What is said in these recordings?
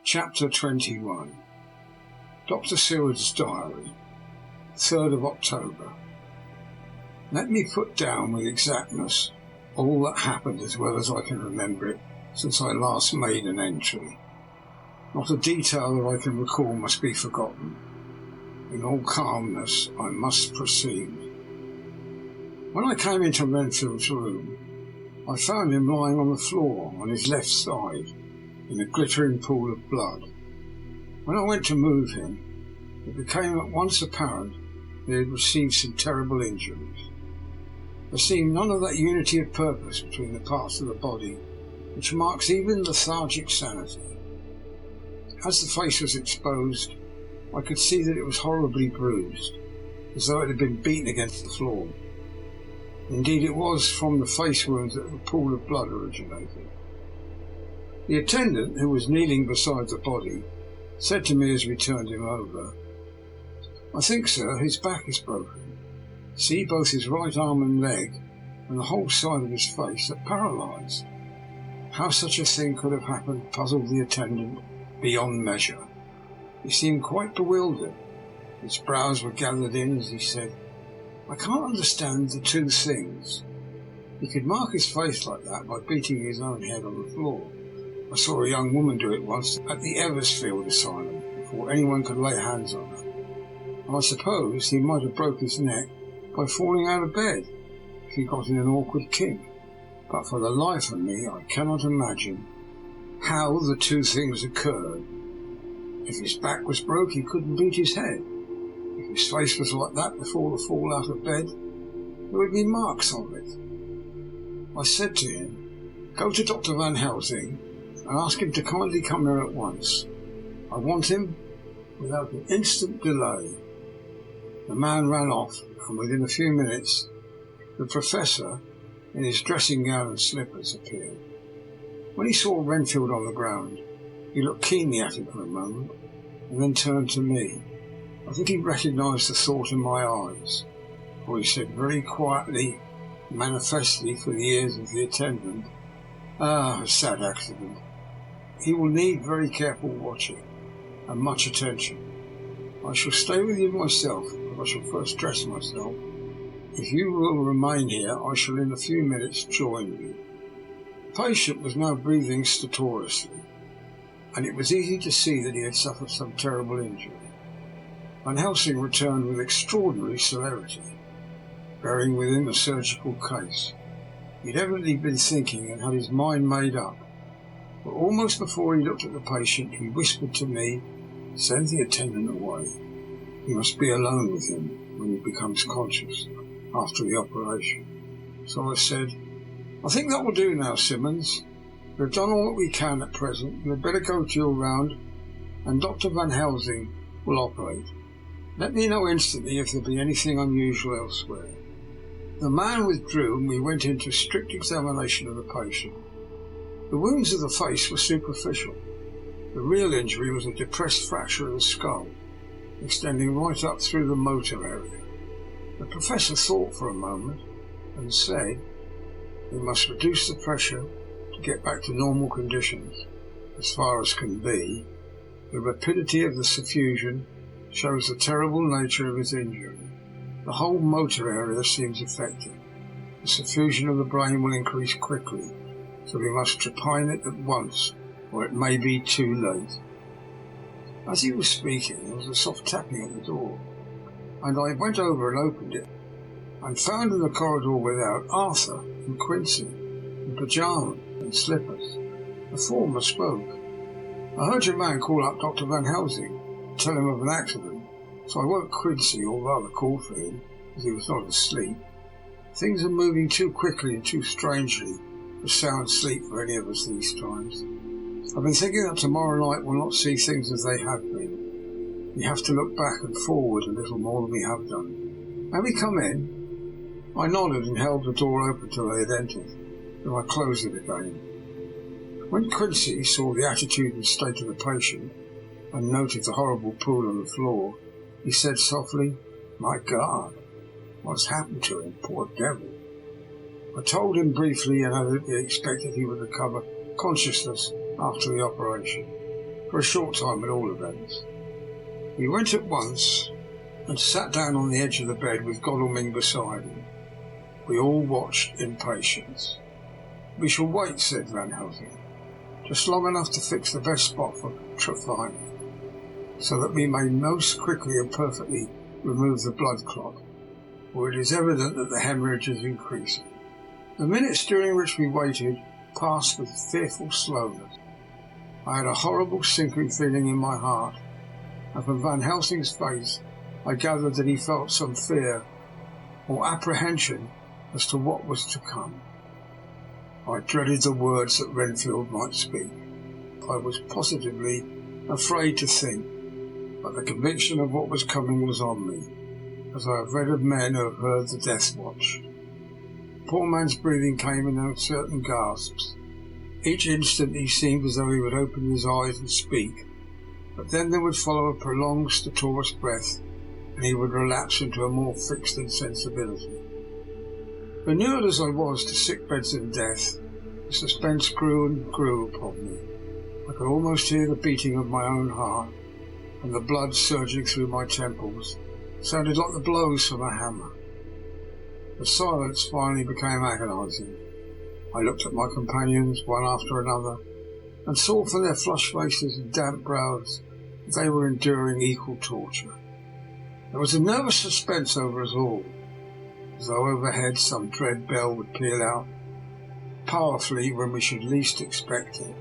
Chapter 21. Dr. Seward's Diary, 3rd of October. Let me put down with exactness all that happened as well as I can remember it since I last made an entry. Not a detail that I can recall must be forgotten. In all calmness I must proceed. When I came into Renfield's room, I found him lying on the floor on his left side, in a glittering pool of blood. When I went to move him, it became at once apparent that he had received some terrible injuries. There seemed none of that unity of purpose between the parts of the body which marks even lethargic sanity. As the face was exposed, I could see that it was horribly bruised, as though it had been beaten against the floor. Indeed, it was from the face wounds that the pool of blood originated. The attendant, who was kneeling beside the body, said to me as we turned him over, "I think, sir, his back is broken. See, both his right arm and leg, and the whole side of his face are paralysed." How such a thing could have happened puzzled the attendant beyond measure. He seemed quite bewildered. His brows were gathered in as he said, "I can't understand the two things. He could mark his face like that by beating his own head on the floor. I saw a young woman do it once at the Eversfield Asylum before anyone could lay hands on her. And I suppose he might have broke his neck by falling out of bed if he got in an awkward kink. But for the life of me I cannot imagine how the two things occurred. If his back was broke, he couldn't beat his head. If his face was like that before the fall out of bed, there would be marks on it." I said to him, "Go to Dr. Van Helsing and ask him to kindly come here at once. I want him without an instant delay." The man ran off, and within a few minutes the Professor, in his dressing gown and slippers, appeared. When he saw Renfield on the ground, he looked keenly at him for a moment, and then turned to me. I think he recognised the thought in my eyes, for he said very quietly, manifestly for the ears of the attendant, "Ah, a sad accident. He will need very careful watching, and much attention. I shall stay with you myself, but I shall first dress myself. If you will remain here, I shall in a few minutes join you." The patient was now breathing stertorously, and it was easy to see that he had suffered some terrible injury. Van Helsing returned with extraordinary celerity, bearing with him a surgical case. He had evidently been thinking and had his mind made up, but almost before he looked at the patient he whispered to me, "Send the attendant away. He must be alone with him when he becomes conscious after the operation." So I said, "I think that will do now, Simmons. We have done all that we can at present. You had better go to your round, and Dr. Van Helsing will operate. Let me know instantly if there be anything unusual elsewhere." The man withdrew, and we went into strict examination of the patient. The wounds of the face were superficial. The real injury was a depressed fracture of the skull, extending right up through the motor area. The Professor thought for a moment, and said, "We must reduce the pressure to get back to normal conditions, as far as can be. The rapidity of the suffusion shows the terrible nature of his injury. The whole motor area seems affected. The suffusion of the brain will increase quickly, so we must trepine it at once, or it may be too late." As he was speaking, there was a soft tapping at the door, and I went over and opened it, and found in the corridor without Arthur and Quincy, in pyjamas and slippers. The former spoke. "I heard your man call up Dr. Van Helsing, and tell him of an accident, so I woke Quincy, or rather called for him, as he was not asleep. Things are moving too quickly and too strangely for sound sleep for any of us these times. I've been thinking that tomorrow night we'll not see things as they have been. We have to look back and forward a little more than we have done. May we come in?" I nodded and held the door open till they had entered, then I closed it again. When Quincy saw the attitude and state of the patient, and noted the horrible pool on the floor, he said softly, "My God, what's happened to him, poor devil?" I told him briefly, and added that we expected he would recover consciousness after the operation. for a short time at all events. He went at once and sat down on the edge of the bed with Godalming beside him. We all watched in patience. "We shall wait," said Van Helsing, "just long enough to fix the best spot for Transylvania, so that we may most quickly and perfectly remove the blood clot, for it is evident that the hemorrhage is increasing." The minutes during which we waited passed with fearful slowness. I had a horrible sinking feeling in my heart, and from Van Helsing's face I gathered that he felt some fear or apprehension as to what was to come. I dreaded the words that Renfield might speak. I was positively afraid to think, but the conviction of what was coming was on me, as I have read of men who have heard the death watch. The poor man's breathing came in uncertain gasps. Each instant he seemed as though he would open his eyes and speak, but then there would follow a prolonged stertorous breath, and he would relapse into a more fixed insensibility. Inured as I was to sick beds and death, the suspense grew and grew upon me. I could almost hear the beating of my own heart, and the blood surging through my temples sounded like the blows from a hammer. The silence finally became agonizing. I looked at my companions, one after another, and saw from their flushed faces and damp brows that they were enduring equal torture. There was a nervous suspense over us all, as though overhead some dread bell would peal out powerfully when we should least expect it.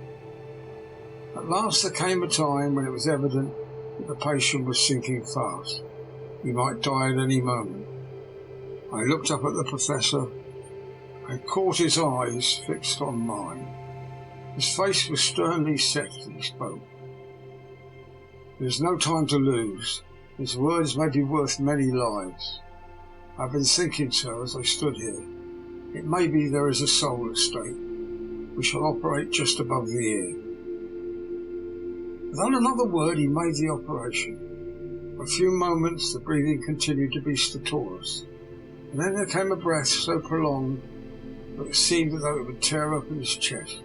At last there came a time when it was evident that the patient was sinking fast. He might die at any moment. I looked up at the Professor and caught his eyes fixed on mine. His face was sternly set as he spoke. "There is no time to lose. His words may be worth many lives. I have been thinking, sir, as I stood here. It may be there is a soul at stake. We shall operate just above the ear." Without another word he made the operation. For a few moments the breathing continued to be stertorous, and then there came a breath so prolonged that it seemed as though it would tear open his chest.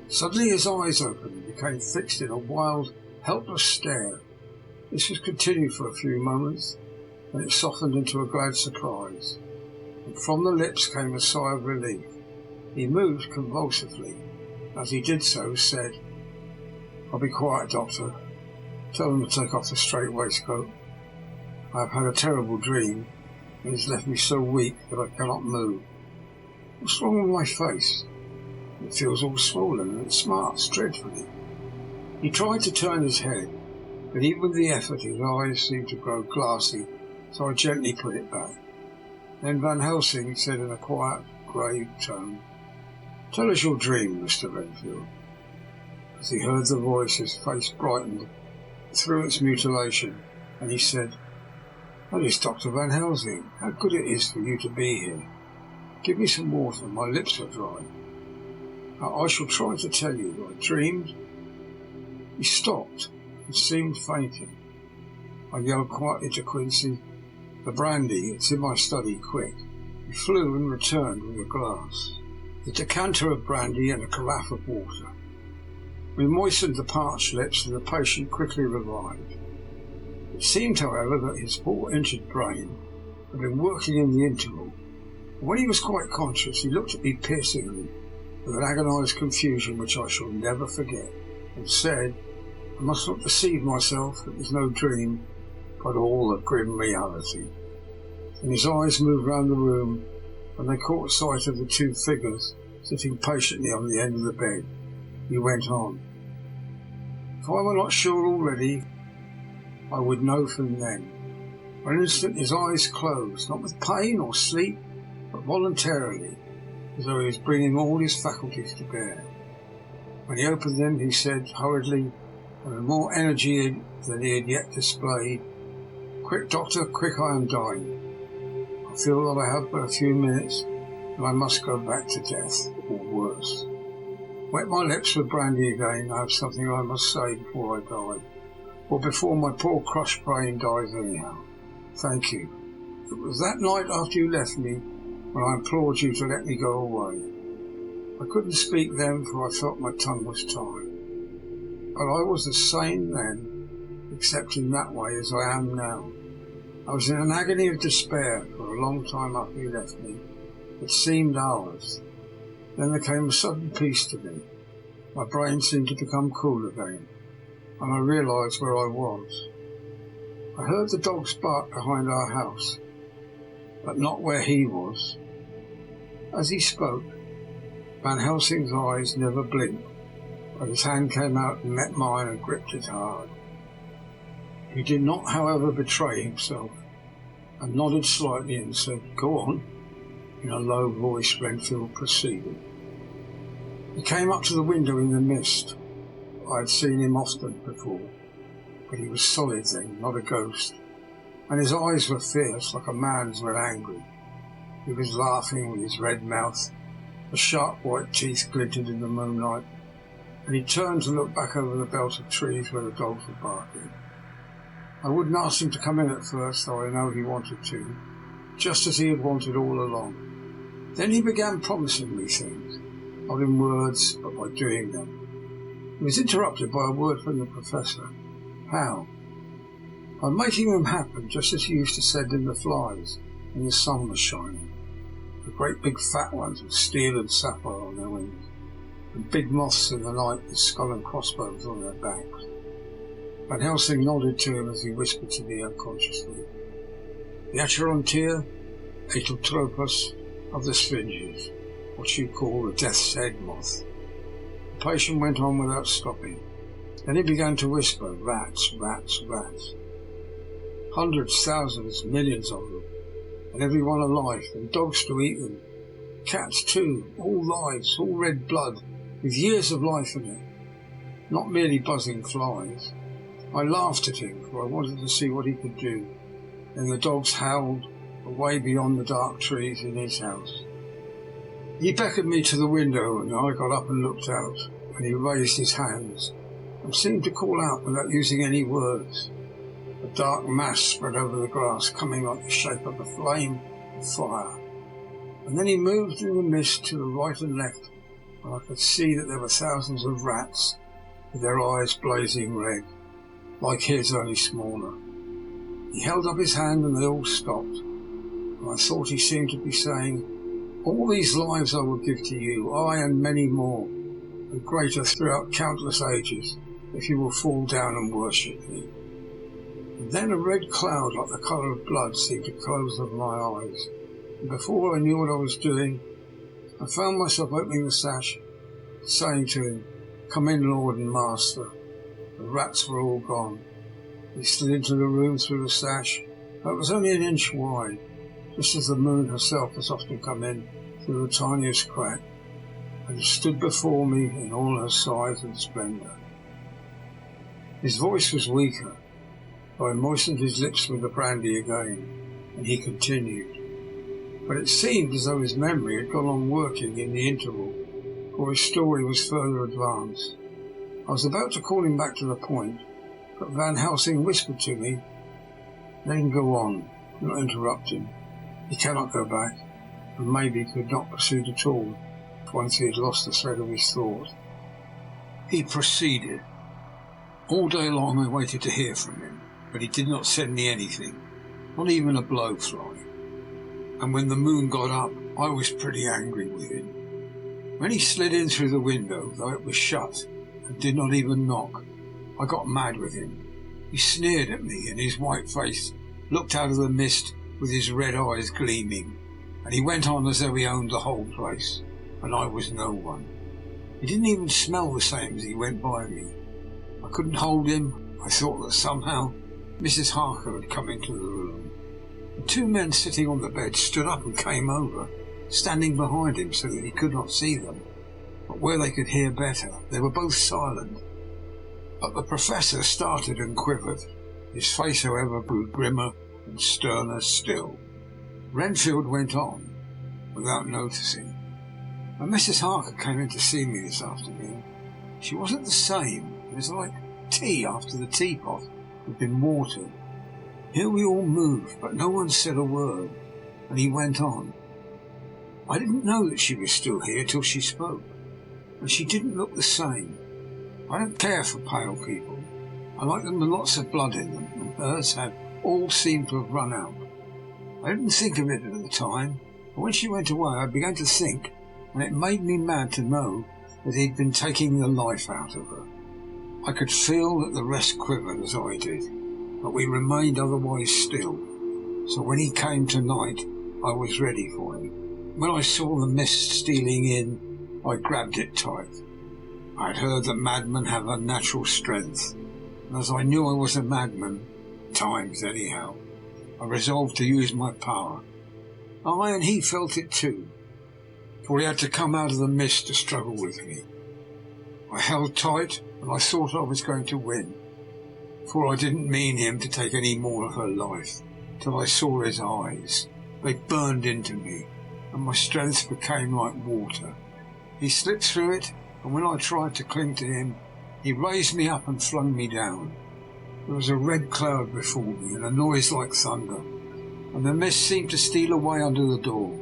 Suddenly his eyes opened and became fixed in a wild, helpless stare. This was continued for a few moments, then it softened into a glad surprise, and from the lips came a sigh of relief. He moved convulsively. As he did so, said, "I'll be quiet, Doctor. Tell them to take off the strait waistcoat. I have had a terrible dream, and it has left me so weak that I cannot move. What's wrong with my face? It feels all swollen and it smarts dreadfully." He tried to turn his head, but even with the effort his eyes seemed to grow glassy, so I gently put it back. Then Van Helsing said in a quiet, grave tone, "Tell us your dream, Mr. Renfield." As he heard the voice, his face brightened through its mutilation, and he said, "That is Dr. Van Helsing. How good it is for you to be here. Give me some water, my lips are dry. I shall try to tell you. I dreamed—" He stopped and seemed fainting. I yelled quietly to Quincy, "The brandy, it's in my study, quick." He flew and returned with a glass, a decanter of brandy and a carafe of water. We moistened the parched lips and the patient quickly revived. It seemed, however, that his poor injured brain had been working in the interval. When he was quite conscious, he looked at me piercingly, with an agonized confusion which I shall never forget, and said, "I must not deceive myself. It was no dream, but all a grim reality." And his eyes moved round the room, and they caught sight of the two figures sitting patiently on the end of the bed. He went on, "If I were not sure already, I would know from them." For an instant his eyes closed, not with pain or sleep, but voluntarily, as though he was bringing all his faculties to bear. When he opened them, he said hurriedly, and with more energy than he had yet displayed, "Quick, Doctor, quick, I am dying. I feel that I have but a few minutes, and I must go back to death, or worse. Wet my lips with brandy again. I have something I must say before I die, or before my poor crushed brain dies anyhow. Thank you. It was that night after you left me when I implored you to let me go away. I couldn't speak then, for I felt my tongue was tied. But I was the same then, except in that way as I am now. I was in an agony of despair for a long time after he left me. It seemed hours. Then there came a sudden peace to me. My brain seemed to become cool again, and I realised where I was. I heard the dogs bark behind our house, but not where he was. As he spoke, Van Helsing's eyes never blinked, but his hand came out and met mine and gripped it hard. He did not, however, betray himself, and nodded slightly and said, "Go on." In a low voice, Renfield proceeded. He came up to the window in the mist. I had seen him often before, but he was solid then, not a ghost, and his eyes were fierce, like a man's when angry. He was laughing with his red mouth. The sharp white teeth glinted in the moonlight, and he turned to look back over the belt of trees where the dogs were barking. I wouldn't ask him to come in at first, though I know he wanted to, just as he had wanted all along. Then he began promising me things, not in words, but by doing them. He was interrupted by a word from the professor. How? By making them happen, just as he used to send in the flies when the sun was shining. The great big fat ones with steel and sapphire on their wings, and big moths in the night with skull and crossbones on their backs. Van Helsing nodded to him as he whispered to me unconsciously. The Acherontia Ateltropus of the Sphinges, what you call the death's head moth. The patient went on without stopping. Then he began to whisper, rats, rats, rats. Hundreds, thousands, millions of them, and every one alive, and dogs to eat them. Cats too, all lives, all red blood, with years of life in it. Not merely buzzing flies. I laughed at him, for I wanted to see what he could do. Then the dogs howled, away beyond the dark trees in his house. He beckoned me to the window, and I got up and looked out, and he raised his hands, and seemed to call out without using any words. A dark mass spread over the grass, coming like the shape of a flame of fire. And then he moved in the mist to the right and left, and I could see that there were thousands of rats, with their eyes blazing red, like his, only smaller. He held up his hand and they all stopped, and I thought he seemed to be saying, all these lives I will give to you, I and many more, and greater throughout countless ages, if you will fall down and worship me. And then a red cloud like the colour of blood seemed to close over my eyes, and before I knew what I was doing, I found myself opening the sash, saying to him, "Come in, Lord and Master." The rats were all gone. He slid into the room through the sash, but it was only an inch wide, just as the moon herself has often come in through the tiniest crack, and stood before me in all her size and splendour. His voice was weaker, though I moistened his lips with the brandy again, and he continued. But it seemed as though his memory had gone on working in the interval, for his story was further advanced. I was about to call him back to the point, but Van Helsing whispered to me, "Let him go on, do not interrupt him. He cannot go back, and maybe could not proceed at all, once he had lost the thread of his thought." He proceeded. All day long I waited to hear from him, but he did not send me anything, not even a blowfly. And when the moon got up, I was pretty angry with him. When he slid in through the window, though it was shut, and did not even knock, I got mad with him. He sneered at me, and his white face looked out of the mist with his red eyes gleaming, and he went on as though he owned the whole place, and I was no one. He didn't even smell the same as he went by me. I couldn't hold him. I thought that somehow Mrs. Harker had come into the room. The two men sitting on the bed stood up and came over, standing behind him so that he could not see them, but where they could hear better. They were both silent. But the professor started and quivered. His face, however, grew grimmer and sterner still. Renfield went on, without noticing. When Mrs. Harker came in to see me this afternoon, she wasn't the same. It was like tea after the teapot had been watered. Here we all moved, but no one said a word, and he went on. I didn't know that she was still here till she spoke, and she didn't look the same. I don't care for pale people. I like them with lots of blood in them, and hers had all seemed to have run out. I didn't think of it at the time, but when she went away I began to think, and it made me mad to know that he'd been taking the life out of her. I could feel that the rest quivered as I did, but we remained otherwise still. So when he came tonight, I was ready for him. When I saw the mist stealing in, I grabbed it tight. I had heard that madmen have unnatural strength, and as I knew I was a madman, at times anyhow, I resolved to use my power. I and he felt it too, for he had to come out of the mist to struggle with me. I held tight, and I thought I was going to win, for I didn't mean him to take any more of her life, till I saw his eyes. They burned into me, and my strength became like water. He slipped through it, and when I tried to cling to him, he raised me up and flung me down. There was a red cloud before me, and a noise like thunder, and the mist seemed to steal away under the door.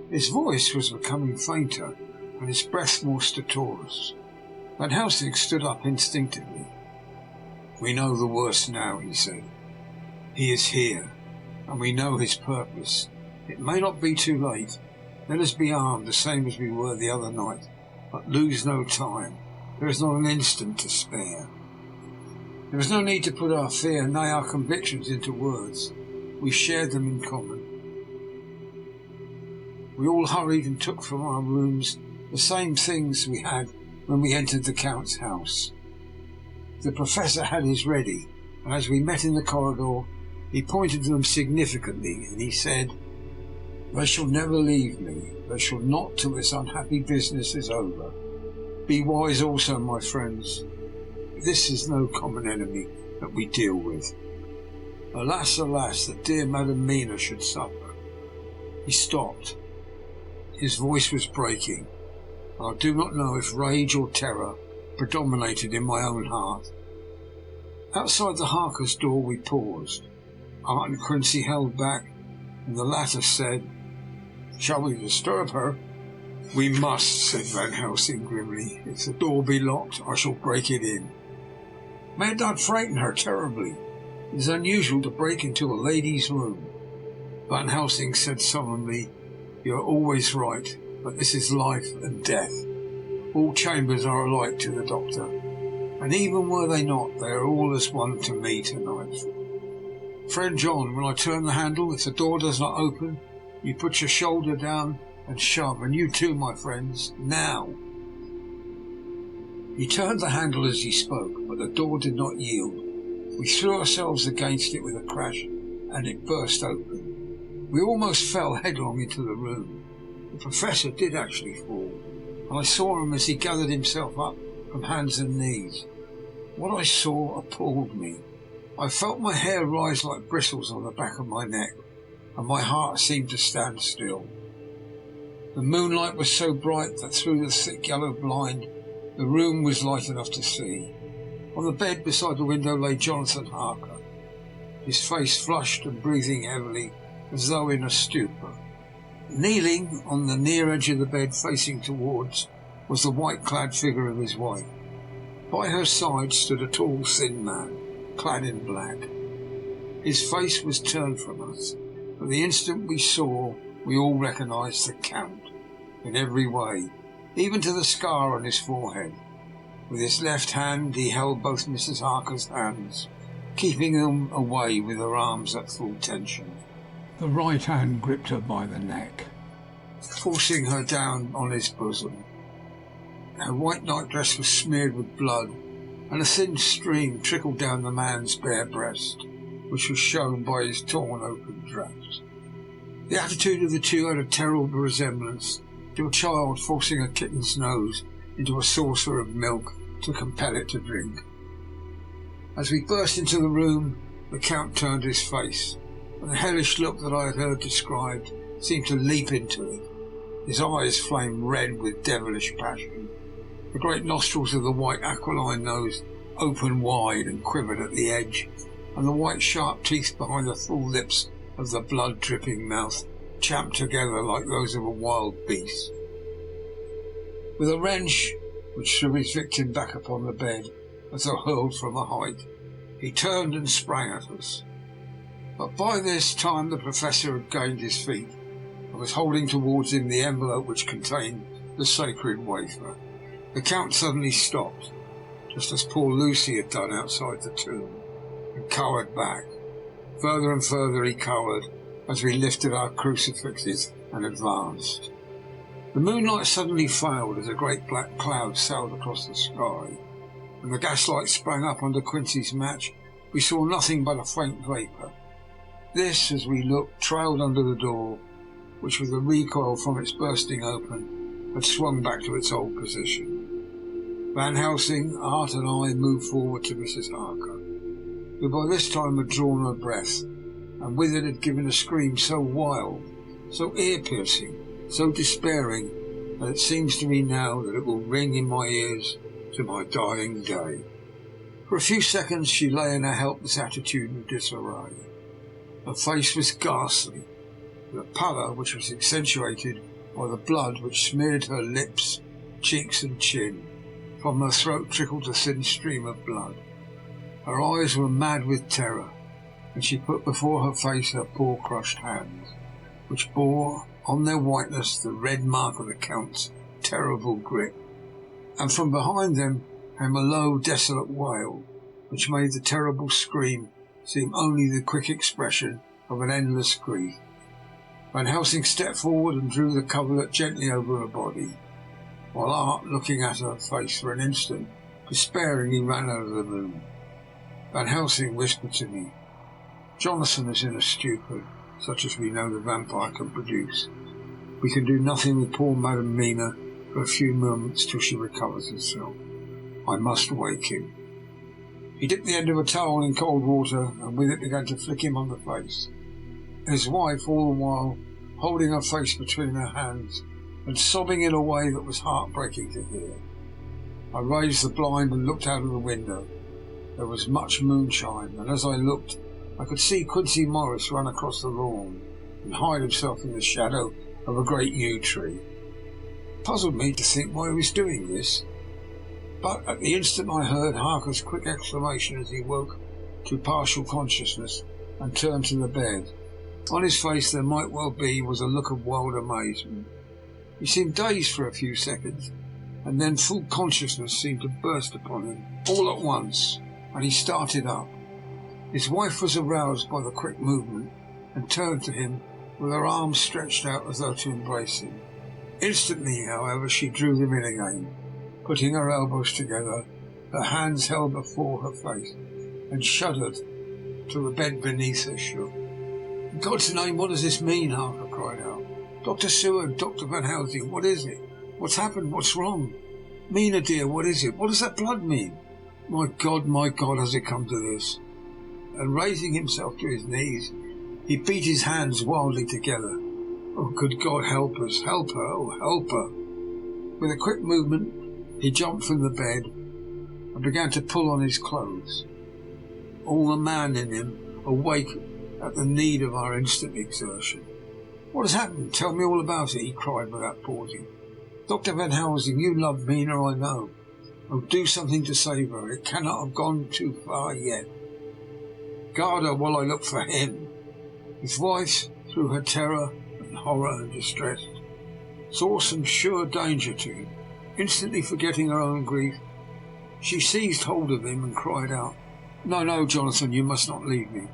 His voice was becoming fainter, and his breath more stertorous. Van Helsing stood up instinctively. "We know the worst now," he said. "He is here, and we know his purpose. It may not be too late. Let us be armed the same as we were the other night, but lose no time. There is not an instant to spare." There was no need to put our fear, nay, our convictions into words. We shared them in common. We all hurried and took from our rooms the same things we had when we entered the Count's house. The Professor had his ready, and as we met in the corridor, he pointed to them significantly, and he said, "They shall never leave me. They shall not till this unhappy business is over. Be wise also, my friends. This is no common enemy that we deal with. Alas, alas, that dear Madam Mina should suffer." He stopped. His voice was breaking. I do not know if rage or terror predominated in my own heart. Outside the Harker's door we paused. Art and Quincy held back, and the latter said, "Shall we disturb her?" "We must," said Van Helsing grimly. "If the door be locked, I shall break it in." "May it not frighten her terribly? It is unusual to break into a lady's room." Van Helsing said solemnly, "You are always right, but this is life and death. All chambers are alike to the doctor, and even were they not, they are all as one to me tonight. Friend John, when I turn the handle, if the door does not open, you put your shoulder down and shove, and you too, my friends, now." He turned the handle as he spoke, but the door did not yield. We threw ourselves against it with a crash, and it burst open. We almost fell headlong into the room. The Professor did actually fall, and I saw him as he gathered himself up from hands and knees. What I saw appalled me. I felt my hair rise like bristles on the back of my neck, and my heart seemed to stand still. The moonlight was so bright that through the thick yellow blind the room was light enough to see. On the bed beside the window lay Jonathan Harker, his face flushed and breathing heavily as though in a stupor. Kneeling on the near edge of the bed facing towards was the white-clad figure of his wife. By her side stood a tall, thin man, clad in black. His face was turned from us, but the instant we saw, we all recognised the Count, in every way, even to the scar on his forehead. With his left hand he held both Mrs. Harker's hands, keeping them away with her arms at full tension. The right hand gripped her by the neck, forcing her down on his bosom. Her white nightdress was smeared with blood, and a thin stream trickled down the man's bare breast, which was shown by his torn open dress. The attitude of the two had a terrible resemblance to a child forcing a kitten's nose into a saucer of milk to compel it to drink. As we burst into the room, the Count turned his face, and the hellish look that I had heard described seemed to leap into it. His eyes flamed red with devilish passion. The great nostrils of the white aquiline nose opened wide and quivered at the edge, and the white sharp teeth behind the full lips of the blood-dripping mouth champed together like those of a wild beast. With a wrench which threw his victim back upon the bed as though hurled from a height. He turned and sprang at us. But by this time the Professor had gained his feet and was holding towards him the envelope which contained the sacred wafer. The Count suddenly stopped, just as poor Lucy had done outside the tomb, and cowered back. Further and further he cowered as we lifted our crucifixes and advanced. The moonlight suddenly failed as a great black cloud sailed across the sky. When the gaslight sprang up under Quincy's match, we saw nothing but a faint vapour. This, as we looked, trailed under the door, which with the recoil from its bursting open had swung back to its old position. Van Helsing, Art and I moved forward to Mrs. Harker, who by this time had drawn her breath, and with it had given a scream so wild, so ear-piercing, so despairing, that it seems to me now that it will ring in my ears to my dying day. For a few seconds she lay in a helpless attitude of disarray. Her face was ghastly, with a pallor which was accentuated by the blood which smeared her lips, cheeks and chin. From her throat trickled a thin stream of blood. Her eyes were mad with terror, and she put before her face her poor crushed hands, which bore on their whiteness the red mark of the Count's terrible grip. And from behind them came a low, desolate wail, which made the terrible scream seem only the quick expression of an endless grief. Van Helsing stepped forward and drew the coverlet gently over her body, while Art, looking at her face for an instant, despairingly ran out of the room. Van Helsing whispered to me, "Jonathan is in a stupor, such as we know the vampire can produce. We can do nothing with poor Madame Mina for a few moments till she recovers herself. I must wake him." He dipped the end of a towel in cold water, and with it began to flick him on the face. His wife, all the while, holding her face between her hands and sobbing in a way that was heartbreaking to hear. I raised the blind and looked out of the window. There was much moonshine, and as I looked, I could see Quincy Morris run across the lawn and hide himself in the shadow of a great yew tree. It puzzled me to think why he was doing this, but at the instant I heard Harker's quick exclamation as he woke to partial consciousness and turned to the bed. On his face there might well be was a look of wild amazement. He seemed dazed for a few seconds, and then full consciousness seemed to burst upon him all at once, and he started up. His wife was aroused by the quick movement and turned to him with her arms stretched out as though to embrace him. Instantly, however, she drew them in again, putting her elbows together, her hands held before her face, and shuddered till the bed beneath her shook. "In God's name, what does this mean?" Harker cried out. "Dr. Seward, Dr. Van Helsing, what is it? What's happened? What's wrong? Mina, dear, what is it? What does that blood mean? My God, has it come to this?" And raising himself to his knees, he beat his hands wildly together. "Oh, good God, help us! Help her! Oh, help her!" With a quick movement, he jumped from the bed and began to pull on his clothes, all the man in him awake at the need of our instant exertion. "What has happened? Tell me all about it," he cried without pausing. "Dr. Van Helsing, you love Mina, I know. Oh, do something to save her. It cannot have gone too far yet. Guard her while I look for him." His wife, through her terror and horror and distress, saw some sure danger to him. Instantly forgetting her own grief, she seized hold of him and cried out, No, Jonathan, you must not leave me.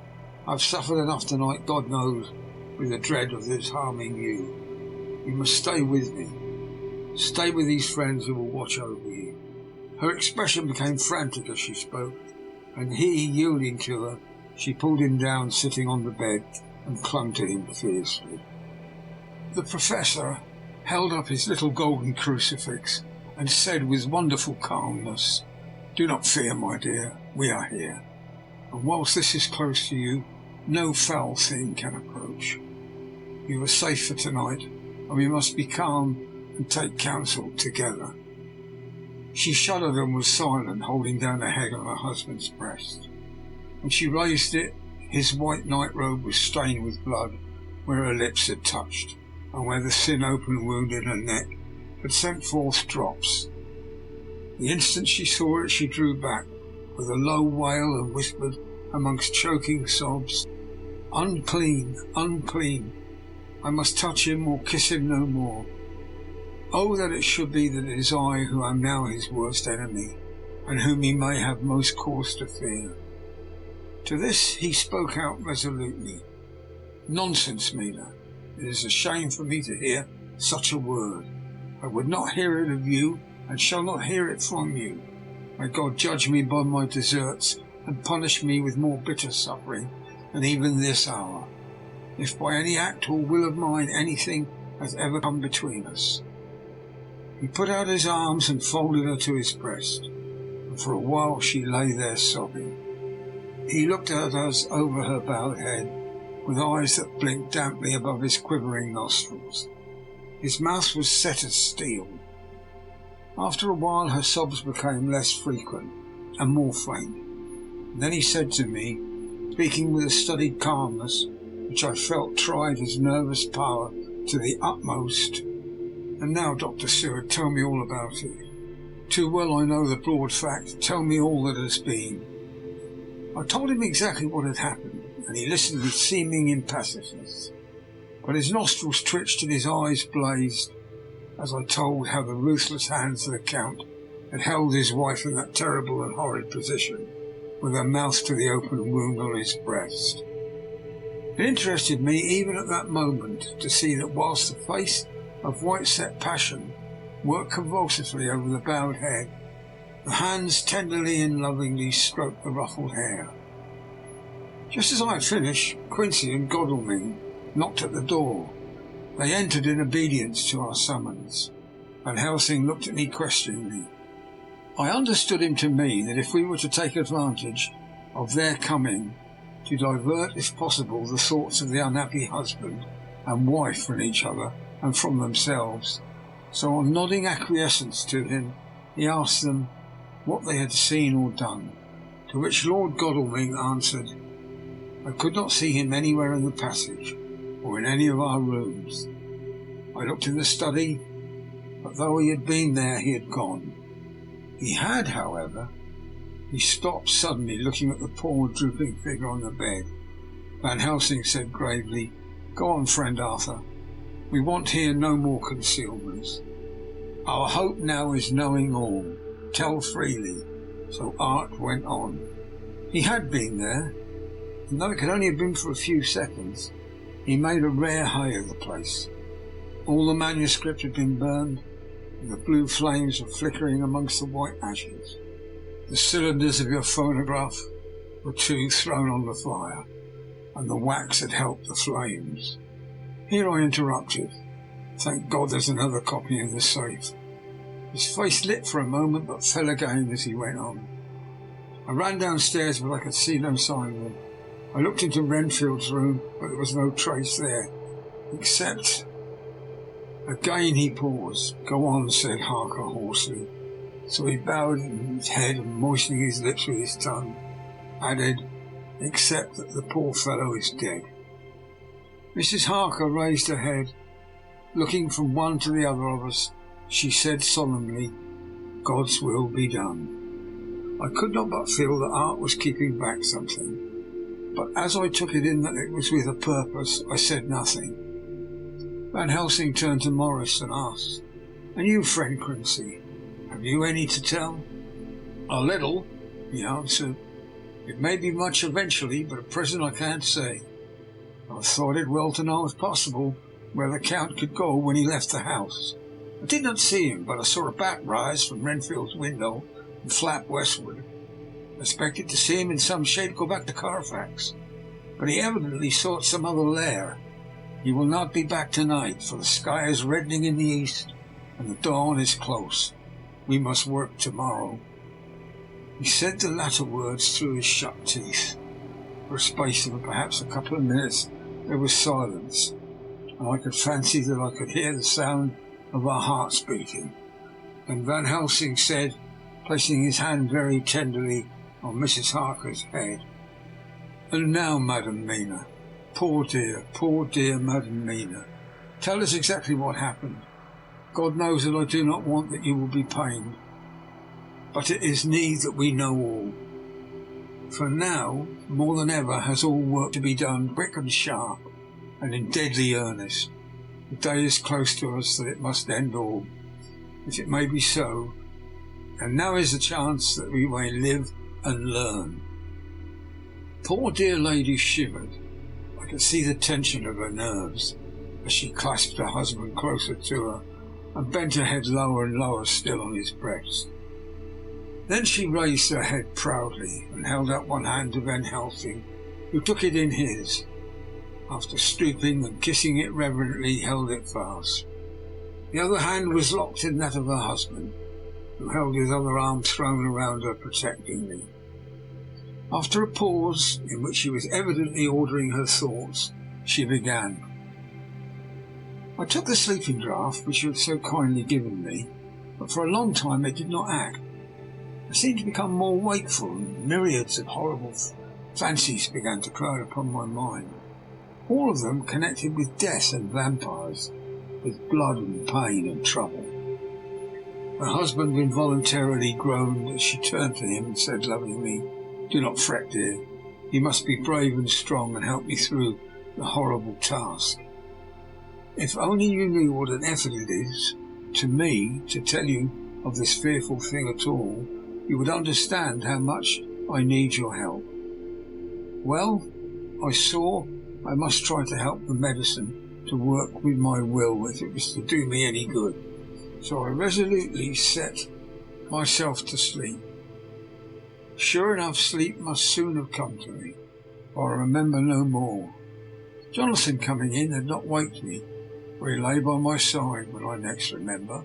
I've suffered enough tonight, God knows, with the dread of this harming you. You must stay with me. Stay with these friends who will watch over you." Her expression became frantic as she spoke, and he, yielding to her, she pulled him down, sitting on the bed, and clung to him fiercely. The Professor held up his little golden crucifix and said with wonderful calmness, "Do not fear, my dear, we are here, and whilst this is close to you, no foul thing can approach. You are safe for tonight, and we must be calm and take counsel together." She shuddered and was silent, holding down her head on her husband's breast. When she raised it, his white night-robe was stained with blood where her lips had touched, and where the thin open wound in her neck had sent forth drops. The instant she saw it, she drew back with a low wail and whispered amongst choking sobs, "Unclean, unclean. I must touch him or kiss him no more. Oh, that it should be that it is I who am now his worst enemy, and whom he may have most cause to fear." To this he spoke out resolutely. "Nonsense, Mina. It is a shame for me to hear such a word. I would not hear it of you, and shall not hear it from you. May God judge me by my deserts, and punish me with more bitter suffering than even this hour, if by any act or will of mine anything has ever come between us." He put out his arms and folded her to his breast, and for a while she lay there sobbing. He looked at us over her bowed head, with eyes that blinked damply above his quivering nostrils. His mouth was set as steel. After a while her sobs became less frequent and more faint. And then he said to me, speaking with a studied calmness which I felt tried his nervous power to the utmost, "And now, Dr. Seward, tell me all about it. Too well I know the broad fact. Tell me all that has been." I told him exactly what had happened, and he listened with seeming impassiveness. But his nostrils twitched and his eyes blazed as I told how the ruthless hands of the Count had held his wife in that terrible and horrid position, with her mouth to the open wound on his breast. It interested me even at that moment to see that whilst the face of white-set passion worked convulsively over the bowed head, the hands tenderly and lovingly stroked the ruffled hair. Just as I had finished, Quincy and Godalming knocked at the door. They entered in obedience to our summons. Van Helsing looked at me questioningly. I understood him to mean that if we were to take advantage of their coming to divert, if possible, the thoughts of the unhappy husband and wife from each other and from themselves. So on nodding acquiescence to him, he asked them what they had seen or done, to which Lord Godalming answered, "I could not see him anywhere in the passage, or in any of our rooms. I looked in the study, but though he had been there, he had gone. He had, however—" He stopped suddenly, looking at the poor drooping figure on the bed. Van Helsing said gravely, "Go on, friend Arthur. We want here no more concealments. Our hope now is knowing all. Tell freely." So Art went on. He had been there, and though it could only have been for a few seconds, he made a rare hay of the place. All the manuscript had been burned, and the blue flames were flickering amongst the white ashes. The cylinders of your phonograph were too thrown on the fire, and the wax had helped the flames. Here I interrupted. Thank God there's another copy in the safe. His face lit for a moment, but fell again as he went on. I ran downstairs, but I could see no sign of him. I looked into Renfield's room, but there was no trace there, except... Again he paused. "Go on," said Harker hoarsely. So he bowed his head and, moistening his lips with his tongue, added, "Except that the poor fellow is dead." Mrs. Harker raised her head. Looking from one to the other of us, she said solemnly, "God's will be done." I could not but feel that Art was keeping back something, but as I took it in that it was with a purpose, I said nothing. Van Helsing turned to Morris and asked, "And you, friend Quincy, have you any to tell?" "A little," he answered. "It may be much eventually, but at present I can't say. I thought it well to know, if possible, where the Count could go when he left the house. I did not see him, but I saw a bat rise from Renfield's window and flap westward. I expected to see him in some shape go back to Carfax, but he evidently sought some other lair. He will not be back tonight, for the sky is reddening in the east, and the dawn is close. We must work tomorrow." He said the latter words through his shut teeth. For a space of perhaps a couple of minutes there was silence, and I could fancy that I could hear the sound of our hearts beating. Then Van Helsing said, placing his hand very tenderly on Mrs. Harker's head, "And now, Madam Mina, poor dear Madam Mina, tell us exactly what happened. God knows that I do not want that you will be pained. but it is need that we know all. For now, more than ever, has all work to be done quick and sharp, and in deadly earnest. The day is close to us that it must end all, if it may be so, and now is the chance that we may live and learn. Poor dear lady shivered. I could see the tension of her nerves as she clasped her husband closer to her and bent her head lower and lower still on his breast. Then she raised her head proudly and held out one hand to Van Helsing, who took it in his. After stooping and kissing it reverently, held it fast. The other hand was locked in that of her husband, who held his other arm thrown around her protectingly. After a pause, in which she was evidently ordering her thoughts, she began. I took the sleeping draught which you had so kindly given me, but for a long time it did not act. I seemed to become more wakeful, and myriads of horrible fancies began to crowd upon my mind, all of them connected with death and vampires, with blood and pain and trouble. Her husband involuntarily groaned as she turned to him and said lovingly, "Do not fret, dear. You must be brave and strong and help me through the horrible task. If only you knew what an effort it is to me to tell you of this fearful thing at all, you would understand how much I need your help." Well, I saw I must try to help the medicine to work with my will if it was to do me any good, so I resolutely set myself to sleep. Sure enough, sleep must soon have come to me, for I remember no more. Jonathan coming in had not waked me, for he lay by my side when I next remember.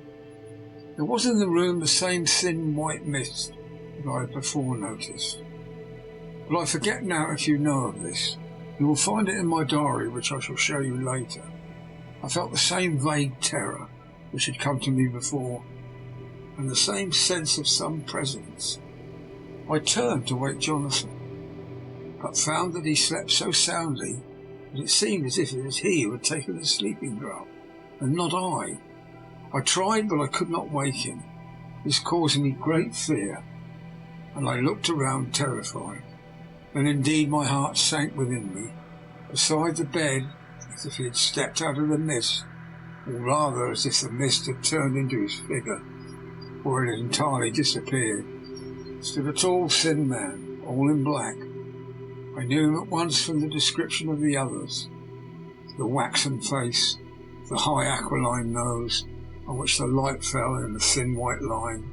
There was in the room the same thin white mist that I had before noticed. But I forget now if you know of this. You will find it in my diary, which I shall show you later. I felt the same vague terror which had come to me before, and the same sense of some presence. I turned to wake Jonathan, but found that he slept so soundly that it seemed as if it was he who had taken the sleeping draught, and not I. I tried, but I could not wake him. This caused me great fear, and I looked around terrified. Then indeed my heart sank within me. Beside the bed, as if he had stepped out of the mist, or rather as if the mist had turned into his figure, or it had entirely disappeared, stood a tall, thin man, all in black. I knew him at once from the description of the others. The waxen face, the high aquiline nose, on which the light fell in a thin white line,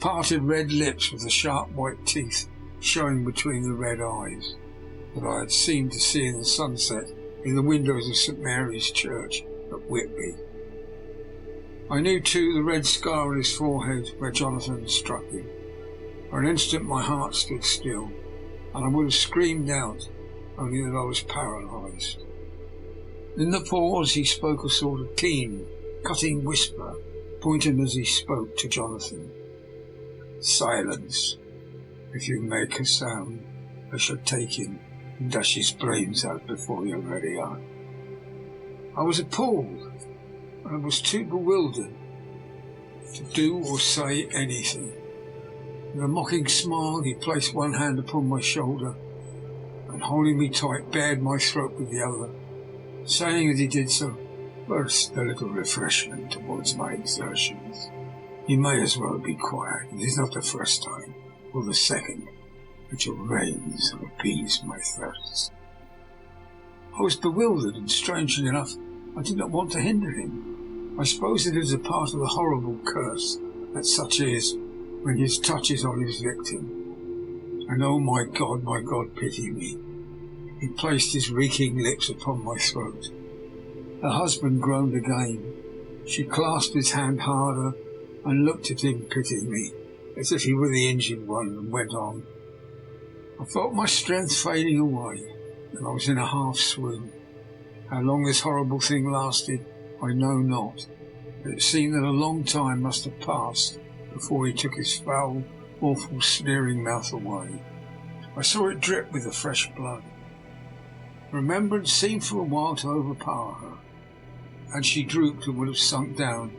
parted red lips with the sharp white teeth showing between the red eyes that I had seemed to see in the sunset in the windows of St. Mary's Church at Whitby. I knew too the red scar on his forehead where Jonathan had struck him. For an instant my heart stood still, and I would have screamed out, only that I was paralysed. In the pause he spoke a sort of keen, cutting whisper, pointing as he spoke to Jonathan. "Silence. If you make a sound, I shall take him and dash his brains out before your very eye." I was appalled, and I was too bewildered to do or say anything. With a mocking smile, he placed one hand upon my shoulder, and holding me tight, bared my throat with the other, saying as he did so, "First, a little refreshment towards my exertions. You may as well be quiet. It is not the first time, or the second, that your rains have appeased my thirst." I was bewildered, and strangely enough, I did not want to hinder him. I suppose it is a part of the horrible curse that such is when his touch is on his victim. And oh my God, pity me. He placed his reeking lips upon my throat. Her husband groaned again. She clasped his hand harder and looked at him pityingly, as if he were the injured one, and went on. I felt my strength fading away, and I was in a half swoon. How long this horrible thing lasted, I know not, but it seemed that a long time must have passed before he took his foul, awful, sneering mouth away. I saw it drip with the fresh blood. Remembrance seemed for a while to overpower her, and she drooped and would have sunk down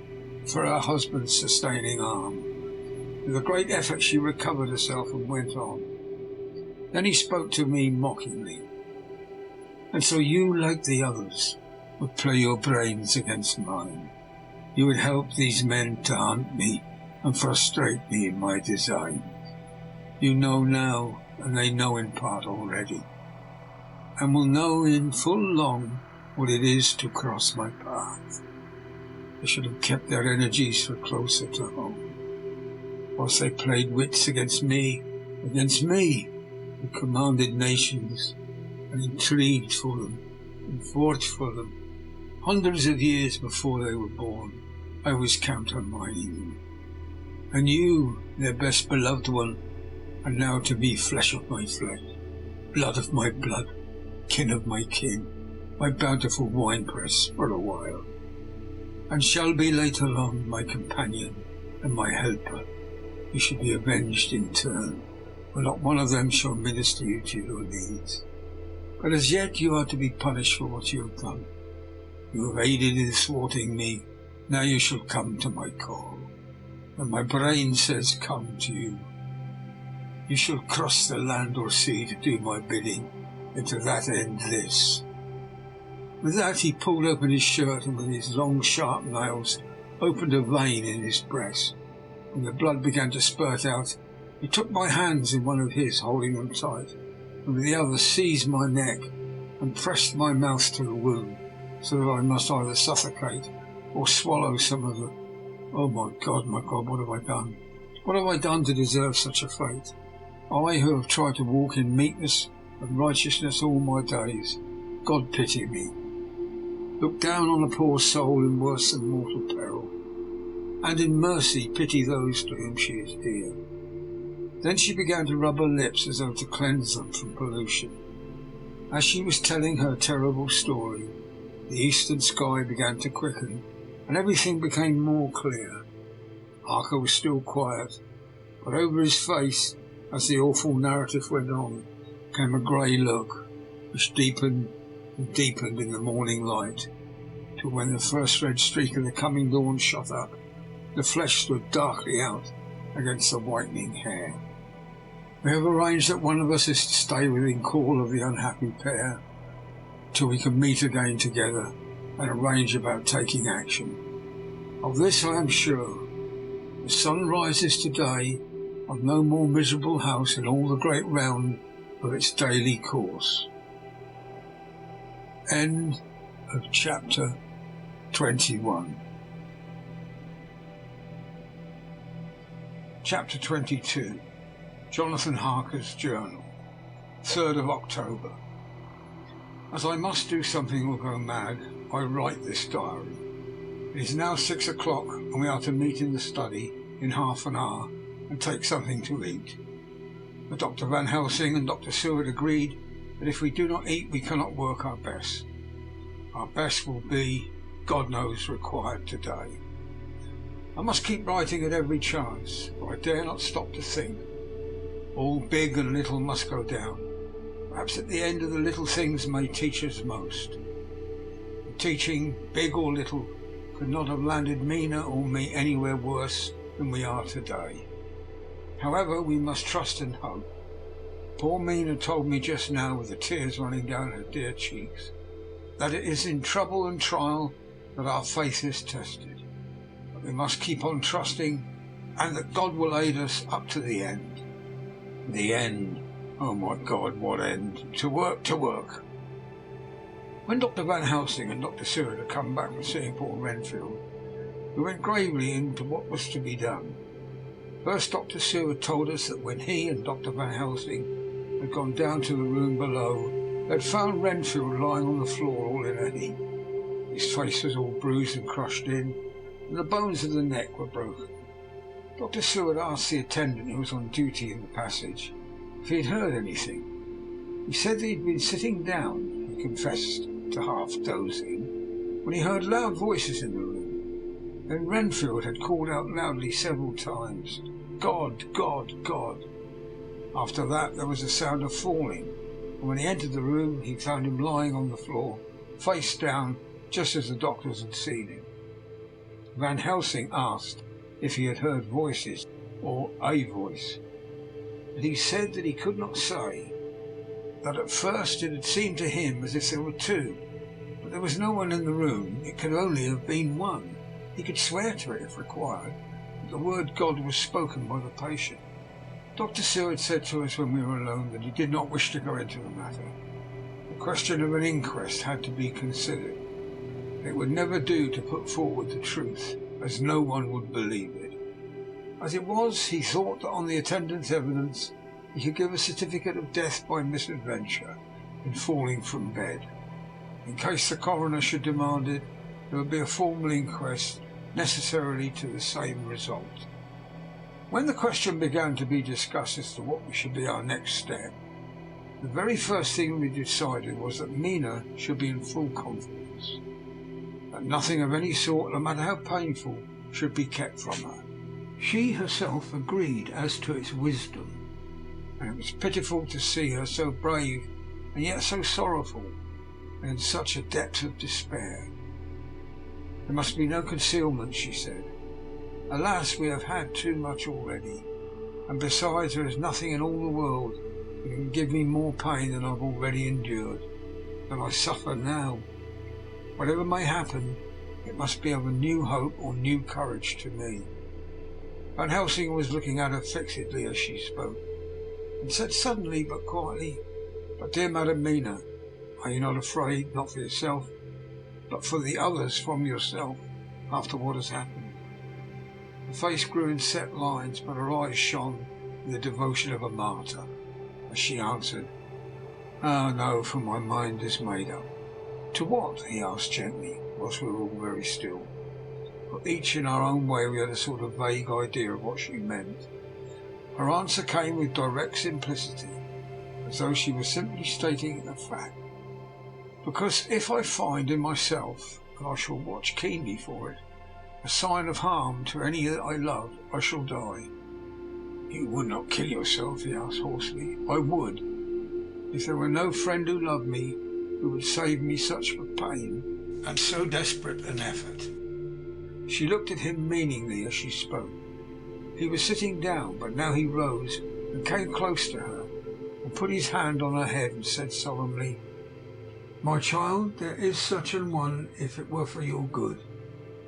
for her husband's sustaining arm. With a great effort she recovered herself and went on. Then he spoke to me mockingly. "And so you, like the others, would play your brains against mine. You would help these men to hunt me and frustrate me in my design. You know now, and they know in part already, and will know in full long what it is to cross my path. They should have kept their energies for closer to home, whilst they played wits against me, who commanded nations and intrigued for them and fought for them. Hundreds of years before they were born, I was countermining them. And you, their best beloved one, are now to be flesh of my flesh, blood of my blood, kin of my kin, my bountiful winepress for a while, and shall be later on my companion and my helper. You should be avenged in turn, for not one of them shall minister you to your needs. But as yet you are to be punished for what you have done. You have aided in thwarting me, now you shall come to my call. And my brain says come to you. You shall cross the land or sea to do my bidding, and to that end this." With that he pulled open his shirt, and with his long sharp nails opened a vein in his breast. When the blood began to spurt out, he took my hands in one of his, holding them tight, and with the other seized my neck and pressed my mouth to the wound, so that I must either suffocate or swallow some of the... Oh, my God, what have I done? What have I done to deserve such a fate? I, who have tried to walk in meekness and righteousness all my days. God pity me. Look down on a poor soul in worse than mortal peril, and in mercy pity those to whom she is dear. Then she began to rub her lips as though to cleanse them from pollution. As she was telling her terrible story, the eastern sky began to quicken, and everything became more clear. Harker was still quiet, but over his face, as the awful narrative went on, came a grey look, which deepened and deepened in the morning light, till when the first red streak of the coming dawn shot up, the flesh stood darkly out against the whitening hair. "We have arranged that one of us is to stay within call of the unhappy pair, till we can meet again together and arrange about taking action. Of this I am sure. The sun rises today on no more miserable house in all the great round of its daily course." End of chapter 21. Chapter 22. Jonathan Harker's Journal. 3rd of October. As I must do something or go mad, I write this diary. It is now 6 o'clock, and we are to meet in the study in half an hour and take something to eat. But Dr. Van Helsing and Dr. Seward agreed that if we do not eat, we cannot work our best. Our best will be, God knows, required today. I must keep writing at every chance, for I dare not stop to think. All big and little must go down. Perhaps at the end of the little things may teach us most. The teaching, big or little, could not have landed Mina or me anywhere worse than we are today. However, we must trust and hope. Poor Mina told me just now, with the tears running down her dear cheeks, that it is in trouble and trial that our faith is tested. But we must keep on trusting, and that God will aid us up to the end. The end. Oh my God, what end? To work, to work. When Dr. Van Helsing and Dr. Seward had come back from seeing poor Renfield, we went gravely into what was to be done. First, Dr. Seward told us that when he and Dr. Van Helsing had gone down to the room below, they had found Renfield lying on the floor all in a heap. His face was all bruised and crushed in, and the bones of the neck were broken. Dr. Seward asked the attendant who was on duty in the passage if he had heard anything. He said that he had been sitting down, he confessed to half dozing, when he heard loud voices in the room. Then Renfield had called out loudly several times, "God, God, God." After that there was a sound of falling, and when he entered the room he found him lying on the floor, face down, just as the doctors had seen him. Van Helsing asked if he had heard voices, or a voice. And he said that he could not say, that at first it had seemed to him as if there were two, but there was no one in the room. It could only have been one. He could swear to it if required, that the word God was spoken by the patient. Dr. Seward said to us when we were alone that he did not wish to go into the matter. The question of an inquest had to be considered. It would never do to put forward the truth, as no one would believe it. As it was, he thought that on the attendant's evidence he could give a certificate of death by misadventure in falling from bed. In case the coroner should demand it, there would be a formal inquest, necessarily to the same result. When the question began to be discussed as to what should be our next step, the very first thing we decided was that Mina should be in full confidence, that nothing of any sort, no matter how painful, should be kept from her. She herself agreed as to its wisdom, and it was pitiful to see her so brave and yet so sorrowful, and in such a depth of despair. There must be no concealment, she said. Alas, we have had too much already, and besides there is nothing in all the world that can give me more pain than I've already endured, than I suffer now. Whatever may happen, it must be of a new hope or new courage to me. Van Helsing was looking at her fixedly as she spoke, and said suddenly but quietly, "But dear Madam Mina, are you not afraid, not for yourself, but for the others from yourself, after what has happened?" Her face grew in set lines, but her eyes shone with the devotion of a martyr, as she answered, "Ah, no, for my mind is made up." "To what?" he asked gently, whilst we were all very still. For each in our own way we had a sort of vague idea of what she meant. Her answer came with direct simplicity, as though she were simply stating a fact. "Because if I find in myself, and I shall watch keenly for it, a sign of harm to any that I love, I shall die." "You would not kill yourself?" he asked hoarsely. "I would, if there were no friend who loved me, who would save me such a pain and so desperate an effort." She looked at him meaningly as she spoke. He was sitting down, but now he rose and came close to her and put his hand on her head and said solemnly, "My child, there is such an one if it were for your good.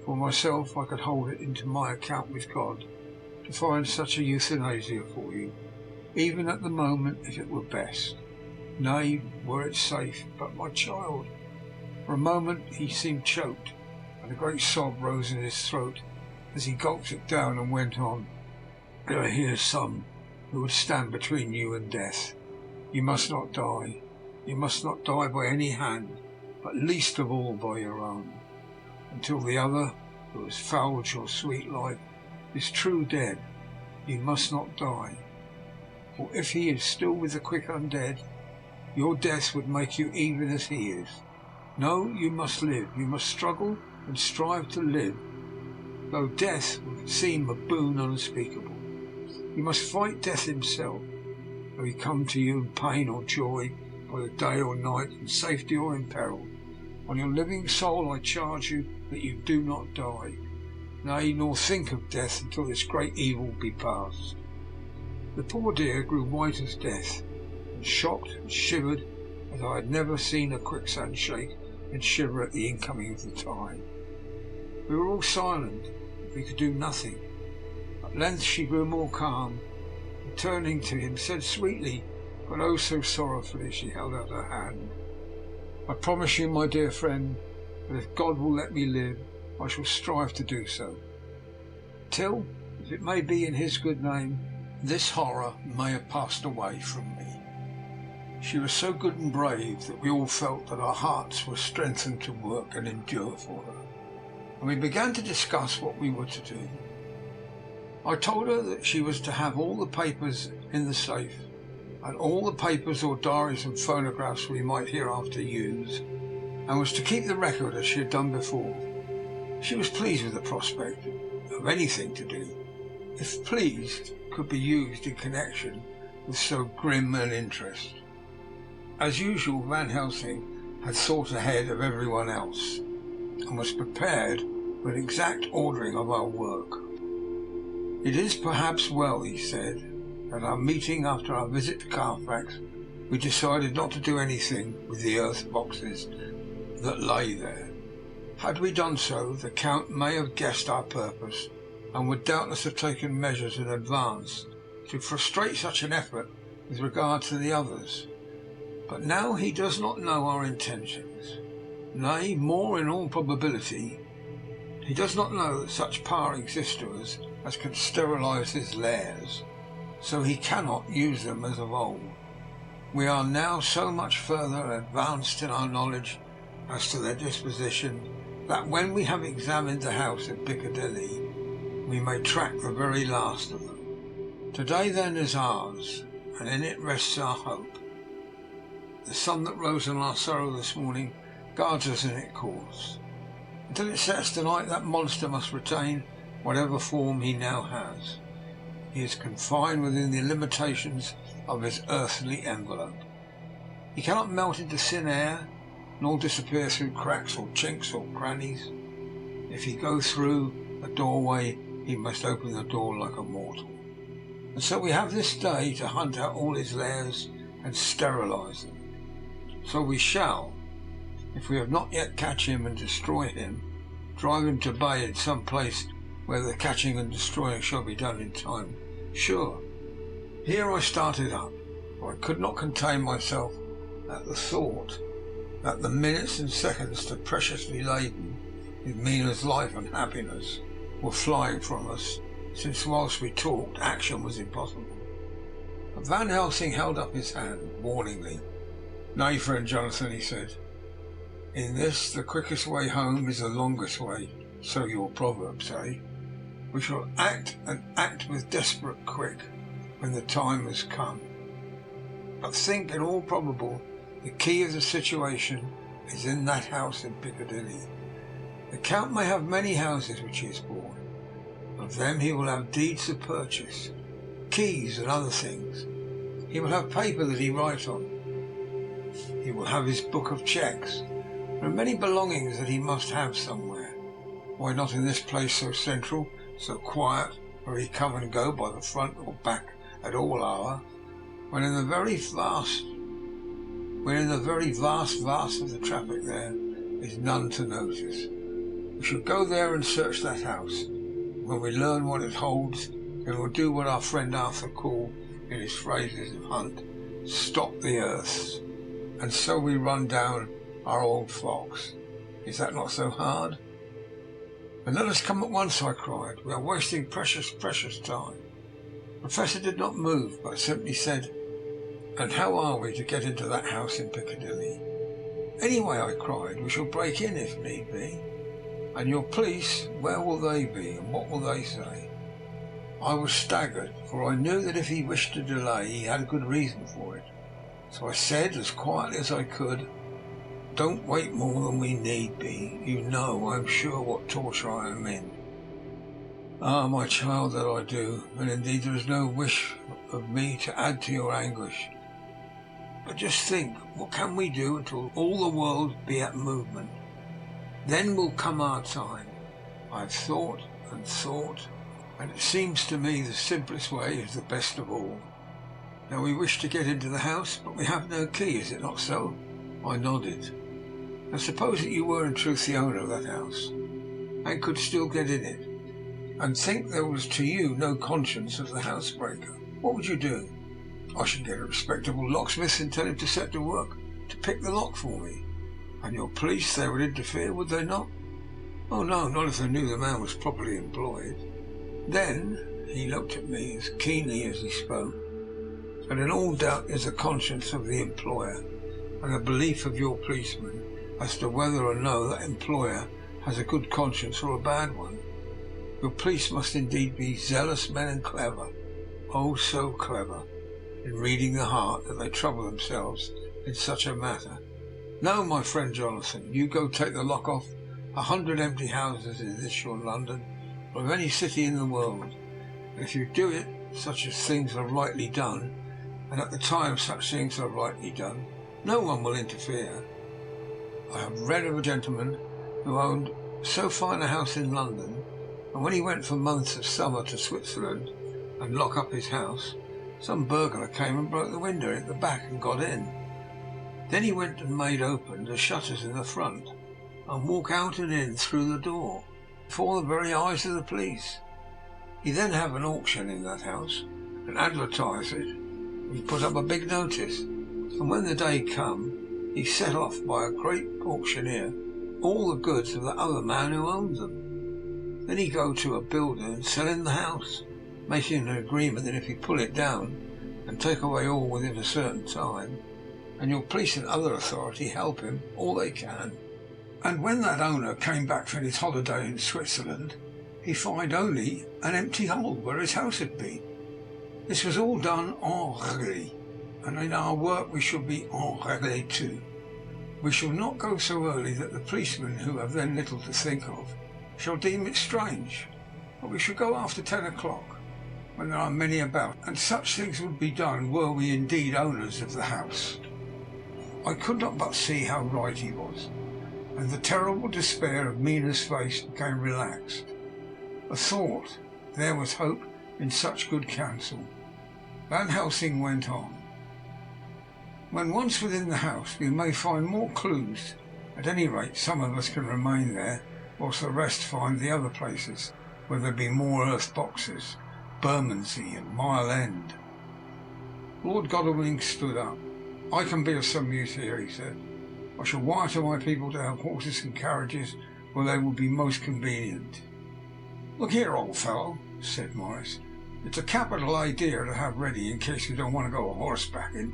For myself, I could hold it into my account with God to find such a euthanasia for you, even at the moment if it were best. Nay, were it safe. But my child—" For a moment he seemed choked, and a great sob rose in his throat as he gulped it down and went on. "There are here some who would stand between you and death. You must not die. You must not die by any hand, but least of all by your own, until the other, who has fouled your sweet life, is true dead. You must not die. For if he is still with the quick undead, your death would make you even as he is. No, you must live. You must struggle and strive to live, though death would seem a boon unspeakable. You must fight death himself, though he come to you in pain or joy, by the day or night, in safety or in peril. On your living soul I charge you that you do not die, nay, nor think of death until this great evil be past." The poor dear grew white as death, and shocked and shivered as I had never seen a quicksand shake and shiver at the incoming of the tide. We were all silent. We could do nothing. At length she grew more calm, and turning to him said sweetly, but oh so sorrowfully, as she held out her hand, "I promise you, my dear friend, that if God will let me live, I shall strive to do so, till, if it may be in his good name, this horror may have passed away from me." She was so good and brave that we all felt that our hearts were strengthened to work and endure for her, and we began to discuss what we were to do. I told her that she was to have all the papers in the safe, and all the papers or diaries and phonographs we might hereafter use, and was to keep the record as she had done before. She was pleased with the prospect of anything to do, if pleased could be used in connection with so grim an interest. As usual, Van Helsing had thought ahead of everyone else, and was prepared for an exact ordering of our work. "It is perhaps well," he said, "at our meeting after our visit to Carfax we decided not to do anything with the earth boxes that lay there. Had we done so, the Count may have guessed our purpose and would doubtless have taken measures in advance to frustrate such an effort with regard to the others. But now he does not know our intentions. Nay, more in all probability, he does not know that such power exists to us as can sterilize his lairs, so he cannot use them as of old. We are now so much further advanced in our knowledge as to their disposition that when we have examined the house in Piccadilly, we may track the very last of them. Today then is ours, and in it rests our hope. The sun that rose on our sorrow this morning guards us in its course. Until it sets tonight, that monster must retain whatever form he now has. He is confined within the limitations of his earthly envelope. He cannot melt into thin air, nor disappear through cracks or chinks or crannies. If he go through a doorway, he must open the door like a mortal. And so we have this day to hunt out all his lairs and sterilize them. So we shall, if we have not yet catch him and destroy him, drive him to bay in some place where the catching and destroying shall be done in time. Sure. Here I started up, for I could not contain myself at the thought that the minutes and seconds so preciously laden with Mina's life and happiness were flying from us, since whilst we talked action was impossible. But Van Helsing held up his hand warningly. "Nay, friend Jonathan," he said, "in this the quickest way home is the longest way, so your proverbs say. We shall act, and act with desperate quick, when the time has come. But think, in all probable, the key of the situation is in that house in Piccadilly. The Count may have many houses which he has bought. Of them he will have deeds of purchase, keys and other things. He will have paper that he write on. He will have his book of cheques. There are many belongings that he must have somewhere. Why not in this place so central, so quiet, where he come and go by the front or back at all hour, when in the very vast of the traffic there is none to notice. We shall go there and search that house. When we learn what it holds, then we'll do what our friend Arthur called, in his phrases of hunt, stop the earths. And so we run down our old fox. Is that not so hard?" "And let us come at once," I cried. "We are wasting precious time." The Professor did not move, but simply said, "And how are we to get into that house in Piccadilly?" "Anyway," I cried, "we shall break in if need be." "And your police, where will they be, and what will they say?" I was staggered, for I knew that if he wished to delay he had a good reason for it. So I said, as quietly as I could, "Don't wait more than we need be. You know, I am sure, what torture I am in." "Ah, my child, that I do, and indeed there is no wish of me to add to your anguish. But just think, what can we do until all the world be at movement? Then will come our time. I have thought and thought, and it seems to me the simplest way is the best of all. Now we wish to get into the house, but we have no key, is it not so?" I nodded. "And suppose that you were in truth the owner of that house, and could still get in it, and think there was to you no conscience of the housebreaker, what would you do?" "I should get a respectable locksmith and tell him to set to work to pick the lock for me." "And your police, they would interfere, would they not?" "Oh no, not if they knew the man was properly employed." "Then," he looked at me as keenly as he spoke, "and in all doubt is the conscience of the employer, and the belief of your policeman as to whether or no that employer has a good conscience or a bad one. Your police must indeed be zealous men and clever, oh so clever, in reading the heart, that they trouble themselves in such a matter. No, my friend Jonathan, you go take the lock off 100 empty houses in this your London, or of any city in the world, and if you do it, such as things are rightly done, and at the time such things are rightly done, no one will interfere. I have read of a gentleman who owned so fine a house in London, and when he went for months of summer to Switzerland and lock up his house, some burglar came and broke the window at the back and got in. Then he went and made open the shutters in the front and walked out and in through the door, before the very eyes of the police. He then had an auction in that house and advertised it and put up a big notice, and when the day come, he set off by a great auctioneer all the goods of the other man who owned them. Then he go to a builder and sell him the house, making an agreement that if he pull it down and take away all within a certain time, and your police and other authority help him all they can. And when that owner came back from his holiday in Switzerland, he found only an empty hole where his house had been. This was all done en règle, and in our work we shall be en règle too. We shall not go so early that the policemen, who have then little to think of, shall deem it strange, but we shall go after 10 o'clock, when there are many about, and such things would be done were we indeed owners of the house. I could not but see how right he was, and the terrible despair of Mina's face became relaxed. I thought there was hope in such good counsel. Van Helsing went on. When once within the house, we may find more clues. At any rate, some of us can remain there, whilst the rest find the other places, where there be more earth boxes, Bermondsey and Mile End. Lord Godalming stood up. I can be of some use here, he said. I shall wire to my people to have horses and carriages where they will be most convenient. Look here, old fellow, said Morris. It's a capital idea to have ready in case we don't want to go horsebacking.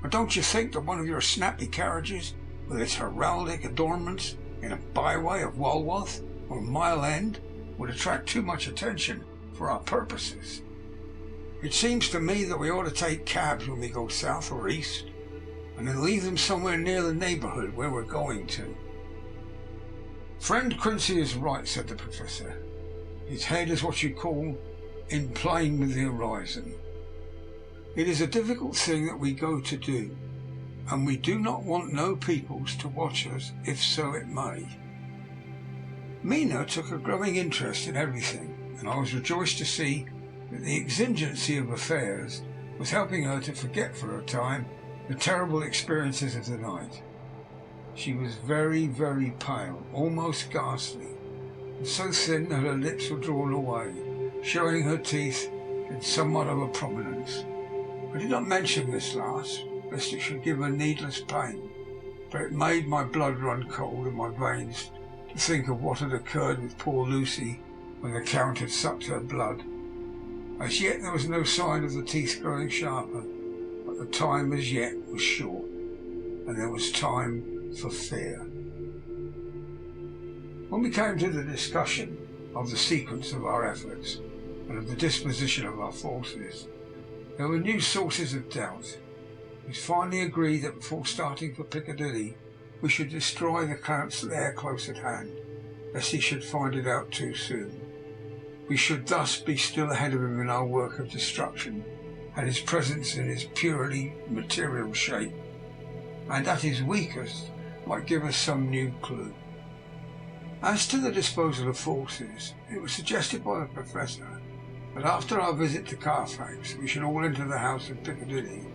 But don't you think that one of your snappy carriages, with its heraldic adornments, in a byway of Walworth or Mile End, would attract too much attention for our purposes? It seems to me that we ought to take cabs when we go south or east, and then leave them somewhere near the neighbourhood where we're going to. Friend Quincy is right, said the Professor. His head is what you call in plane with the horizon. It is a difficult thing that we go to do, and we do not want no peoples to watch us, if so it may. Mina took a growing interest in everything, and I was rejoiced to see that the exigency of affairs was helping her to forget for a time the terrible experiences of the night. She was very, very pale, almost ghastly, and so thin that her lips were drawn away, showing her teeth in somewhat of a prominence. I did not mention this last, lest it should give her needless pain, for it made my blood run cold in my veins to think of what had occurred with poor Lucy when the Count had sucked her blood. As yet there was no sign of the teeth growing sharper, but the time as yet was short, and there was time for fear. When we came to the discussion of the sequence of our efforts and of the disposition of our forces, there were new sources of doubt. It was finally agreed that before starting for Piccadilly we should destroy the Count's lair close at hand, lest he should find it out too soon. We should thus be still ahead of him in our work of destruction, and his presence in his purely material shape, and at his weakest, might give us some new clue. As to the disposal of forces, it was suggested by the Professor that after our visit to Carfax we should all enter the house in Piccadilly,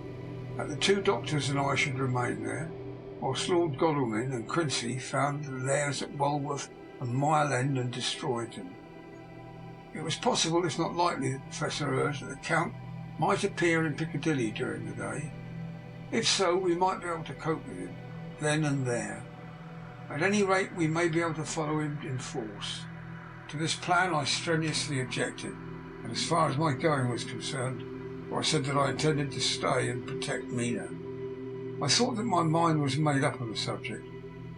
that the two doctors and I should remain there, whilst Lord Godalming and Quincy found the lairs at Walworth and Mile End and destroyed them. It was possible, if not likely, the Professor urged, that the Count might appear in Piccadilly during the day. If so, we might be able to cope with him then and there. At any rate, we may be able to follow him in force. To this plan I strenuously objected, and as far as my going was concerned, for I said that I intended to stay and protect Mina. I thought that my mind was made up on the subject,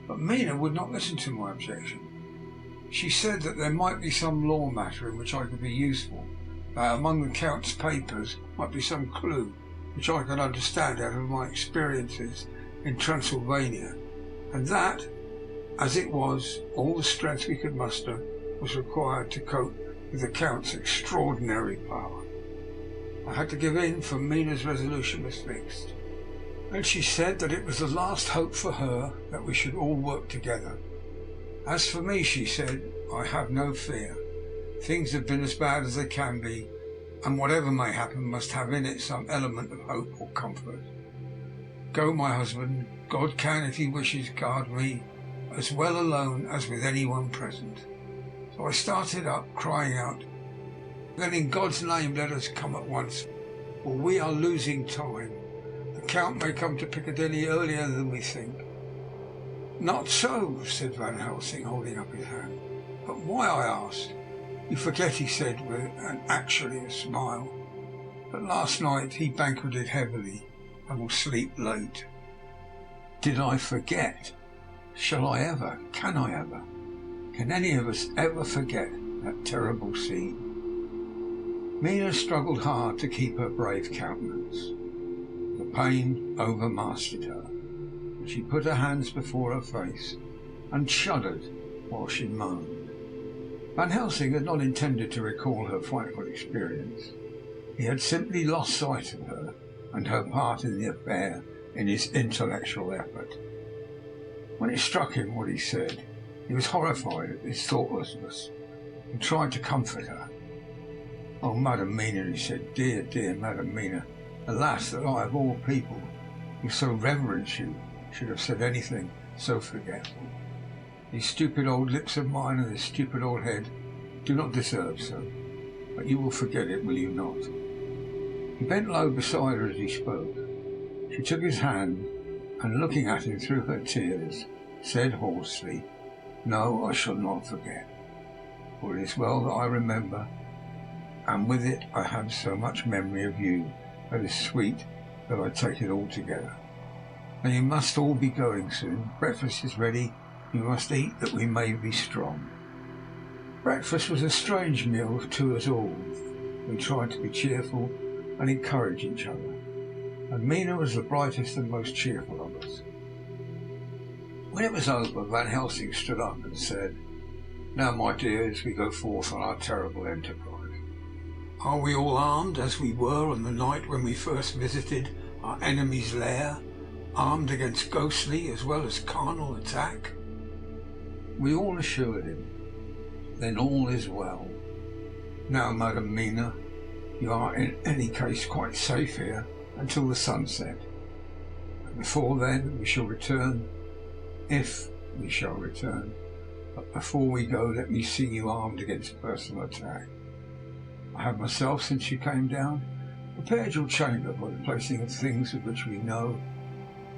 but Mina would not listen to my objection. She said that there might be some law matter in which I could be useful, that among the Count's papers might be some clue which I could understand out of my experiences in Transylvania, and that, as it was, all the strength we could muster was required to cope with the Count's extraordinary power. I had to give in, for Mina's resolution was fixed, and she said that it was the last hope for her that we should all work together. "As for me," she said, "I have no fear. Things have been as bad as they can be, and whatever may happen must have in it some element of hope or comfort. Go, my husband. God can, if he wishes, guard me as well alone as with anyone present." So I started up, crying out, "Then in God's name let us come at once, for we are losing time. The Count may come to Piccadilly earlier than we think." "Not so," said Van Helsing, holding up his hand. "But why?" I asked. "You forget," he said, with actually a smile, "that last night he banqueted heavily and will sleep late." Did I forget? Shall I ever? Can I ever? Can any of us ever forget that terrible scene? Mina struggled hard to keep her brave countenance. The pain overmastered her, and she put her hands before her face and shuddered while she moaned. Van Helsing had not intended to recall her frightful experience. He had simply lost sight of her and her part in the affair in his intellectual effort. When it struck him what he said, he was horrified at his thoughtlessness and tried to comfort her. "Oh, Madam Mina," he said, "dear, dear Madam Mina, alas that I, of all people who so reverence you, should have said anything so forgetful. These stupid old lips of mine and this stupid old head do not deserve so. But you will forget it, will you not?" He bent low beside her as he spoke. She took his hand and, looking at him through her tears, said hoarsely, "No, I shall not forget. For it is well that I remember, and with it I have so much memory of you that is sweet that I take it all together. Now you must all be going soon. Breakfast is ready. You must eat that we may be strong." Breakfast was a strange meal to us all. We tried to be cheerful and encourage each other, and Mina was the brightest and most cheerful of us. When it was over, Van Helsing stood up and said, "Now, my dears, we go forth on our terrible enterprise. Are we all armed as we were on the night when we first visited our enemy's lair, armed against ghostly as well as carnal attack?" We all assured him. "Then all is well. Now, Madam Mina, you are in any case quite safe here until the sunset. And before then we shall return, if we shall return. But before we go, let me see you armed against personal attack. I have myself, since you came down, prepared your chamber by the placing of things of which we know,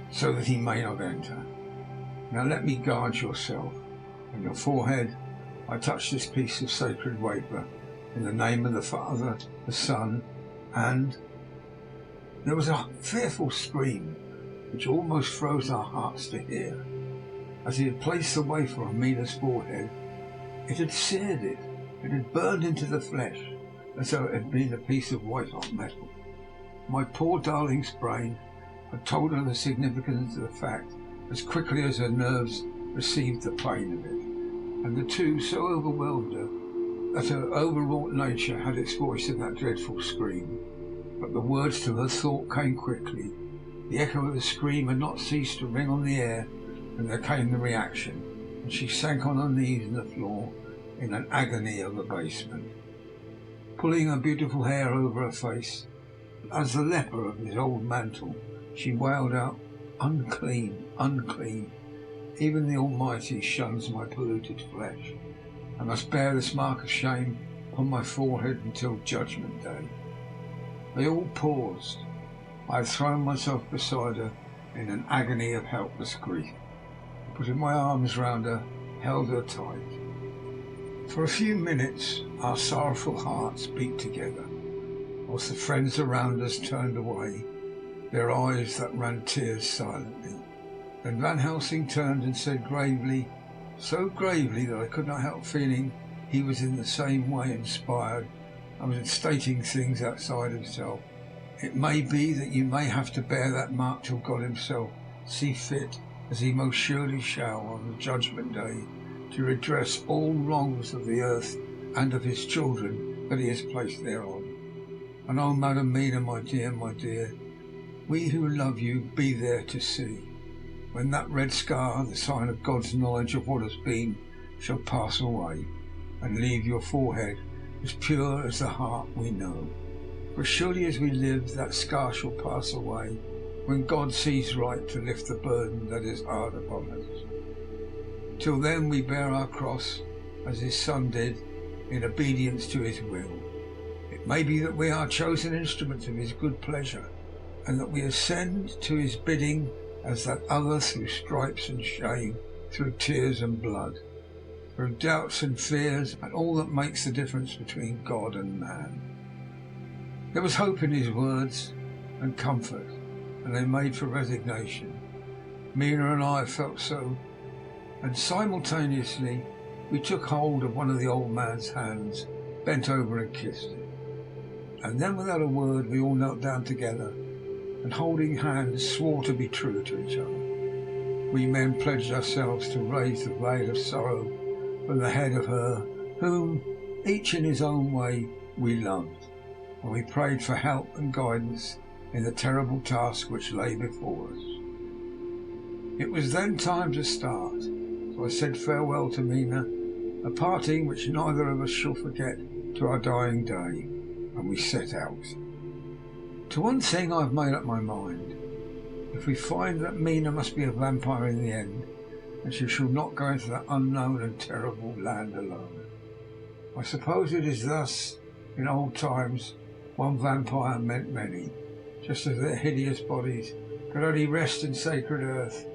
so that he may not enter. Now let me guard yourself. On your forehead I touch this piece of sacred wafer in the name of the Father, the Son, and—" There was a fearful scream which almost froze our hearts to hear. As he had placed the wafer on Mina's forehead, it had seared it. It had burned into the flesh as though it had been a piece of white-hot metal. My poor darling's brain had told her the significance of the fact as quickly as her nerves received the pain of it, and the two so overwhelmed her that her overwrought nature had its voice in that dreadful scream. But the words to her thought came quickly. The echo of the scream had not ceased to ring on the air when there came the reaction, and she sank on her knees on the floor in an agony of abasement. Pulling her beautiful hair over her face, as the leper of his old mantle, she wailed out, "Unclean, unclean! Even the Almighty shuns my polluted flesh. I must bear this mark of shame upon my forehead until Judgment Day." They all paused. I had thrown myself beside her in an agony of helpless grief. Putting my arms round her, held her tight. For a few minutes our sorrowful hearts beat together, whilst the friends around us turned away, their eyes that ran tears silently. Then Van Helsing turned and said gravely, so gravely that I could not help feeling he was in the same way inspired and was stating things outside himself, "It may be that you may have to bear that mark till God himself see fit, as he most surely shall on the Judgment Day, to redress all wrongs of the earth and of his children that he has placed thereon. And oh, Madam Mina, my dear, we who love you be there to see, when that red scar, the sign of God's knowledge of what has been, shall pass away, and leave your forehead as pure as the heart we know. For surely as we live, that scar shall pass away, when God sees right to lift the burden that is hard upon us. Till then we bear our cross, as his Son did, in obedience to his will. It may be that we are chosen instruments of his good pleasure, and that we ascend to his bidding as that other through stripes and shame, through tears and blood, through doubts and fears, and all that makes the difference between God and man. There was hope in his words and comfort, and they made for resignation. Mina and I felt so, and simultaneously we took hold of one of the old man's hands, bent over and kissed it. And then without a word we all knelt down together, and holding hands swore to be true to each other. We men pledged ourselves to raise the veil of sorrow from the head of her whom, each in his own way, we loved, and we prayed for help and guidance in the terrible task which lay before us. It was then time to start, so I said farewell to Mina, a parting which neither of us shall forget to our dying day, and we set out. To one thing I have made up my mind. If we find that Mina must be a vampire in the end, and she shall not go into that unknown and terrible land alone. I suppose it is thus, in old times, one vampire meant many, just as their hideous bodies could only rest in sacred earth,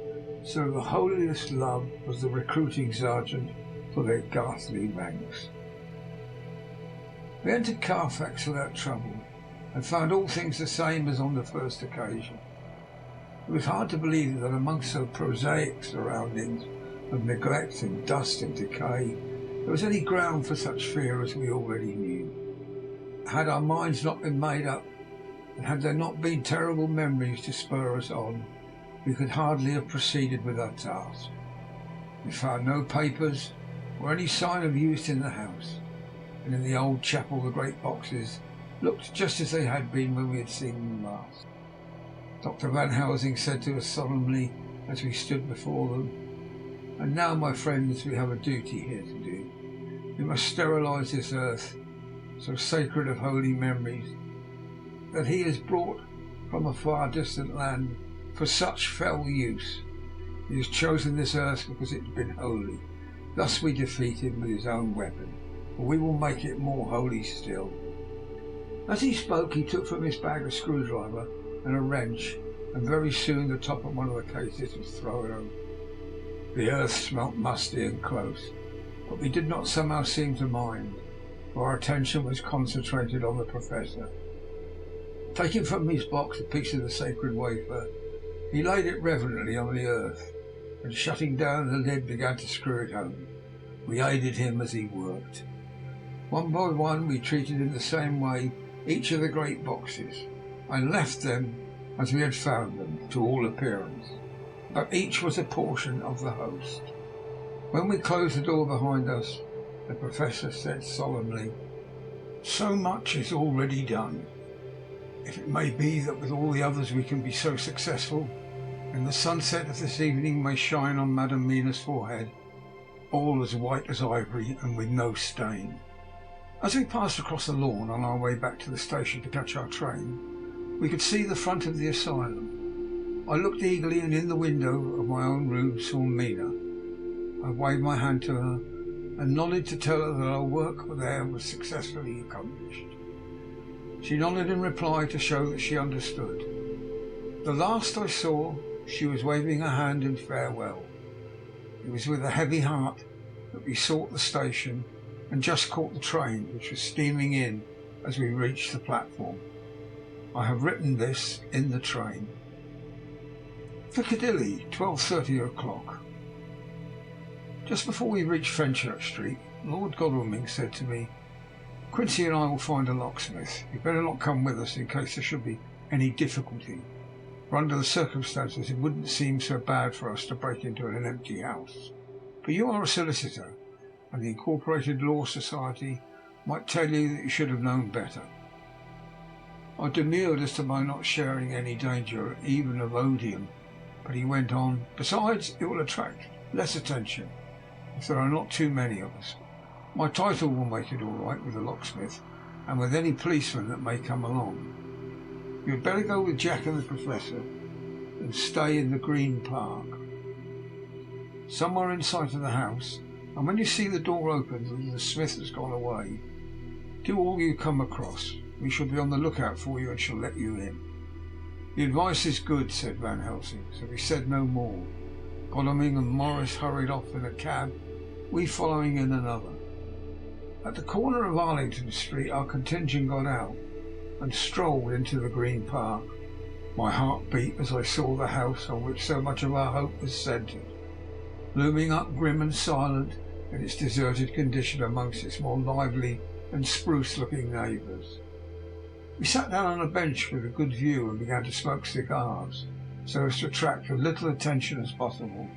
so the holiest love was the recruiting sergeant for their ghastly ranks. We entered Carfax without trouble, and found all things the same as on the first occasion. It was hard to believe that amongst so prosaic surroundings of neglect and dust and decay, there was any ground for such fear as we already knew. Had our minds not been made up, and had there not been terrible memories to spur us on, we could hardly have proceeded with our task. We found no papers or any sign of use in the house, and in the old chapel the great boxes looked just as they had been when we had seen them last. Dr. Van Helsing said to us solemnly as we stood before them, "And now, my friends, we have a duty here to do. We must sterilise this earth, so sacred of holy memories, that he has brought from a far distant land for such fell use. He has chosen this earth because it has been holy. Thus we defeat him with his own weapon, for we will make it more holy still." As he spoke, he took from his bag a screwdriver and a wrench, and very soon the top of one of the cases was thrown open. The earth smelt musty and close, but we did not somehow seem to mind, for our attention was concentrated on the Professor. Taking from his box a piece of the sacred wafer, he laid it reverently on the earth, and shutting down the lid began to screw it home. We aided him as he worked. One by one we treated in the same way each of the great boxes, and left them as we had found them, to all appearance, but each was a portion of the host. When we closed the door behind us, the Professor said solemnly, "So much is already done. If it may be that with all the others we can be so successful, and the sunset of this evening may shine on Madame Mina's forehead, all as white as ivory and with no stain." As we passed across the lawn on our way back to the station to catch our train, we could see the front of the asylum. I looked eagerly, and in the window of my own room saw Mina. I waved my hand to her and nodded to tell her that our work there was successfully accomplished. She nodded in reply to show that she understood. The last I saw, she was waving her hand in farewell. It was with a heavy heart that we sought the station and just caught the train, which was steaming in as we reached the platform. I have written this in the train. Piccadilly, 12:30 o'clock. Just before we reached Fenchurch Street, Lord Godalming said to me, "Quincy and I will find a locksmith. You'd better not come with us in case there should be any difficulty, for under the circumstances it wouldn't seem so bad for us to break into an empty house. But you are a solicitor, and the Incorporated Law Society might tell you that you should have known better." I demurred as to my not sharing any danger, even of odium, but he went on, "Besides, it will attract less attention. if there are not too many of us. My title will make it all right with the locksmith and with any policeman that may come along. You had better go with Jack and the Professor and stay in the Green Park, somewhere in sight of the house, and when you see the door open and the smith has gone away, do all you come across. We shall be on the lookout for you and shall let you in." "The advice is good," said Van Helsing, so we said no more. Godalming and Morris hurried off in a cab, we following in another. At the corner of Arlington Street our contingent got out and strolled into the Green Park. My heart beat as I saw the house on which so much of our hope was centred, looming up grim and silent in its deserted condition amongst its more lively and spruce-looking neighbours. We sat down on a bench with a good view and began to smoke cigars, so as to attract as little attention as possible.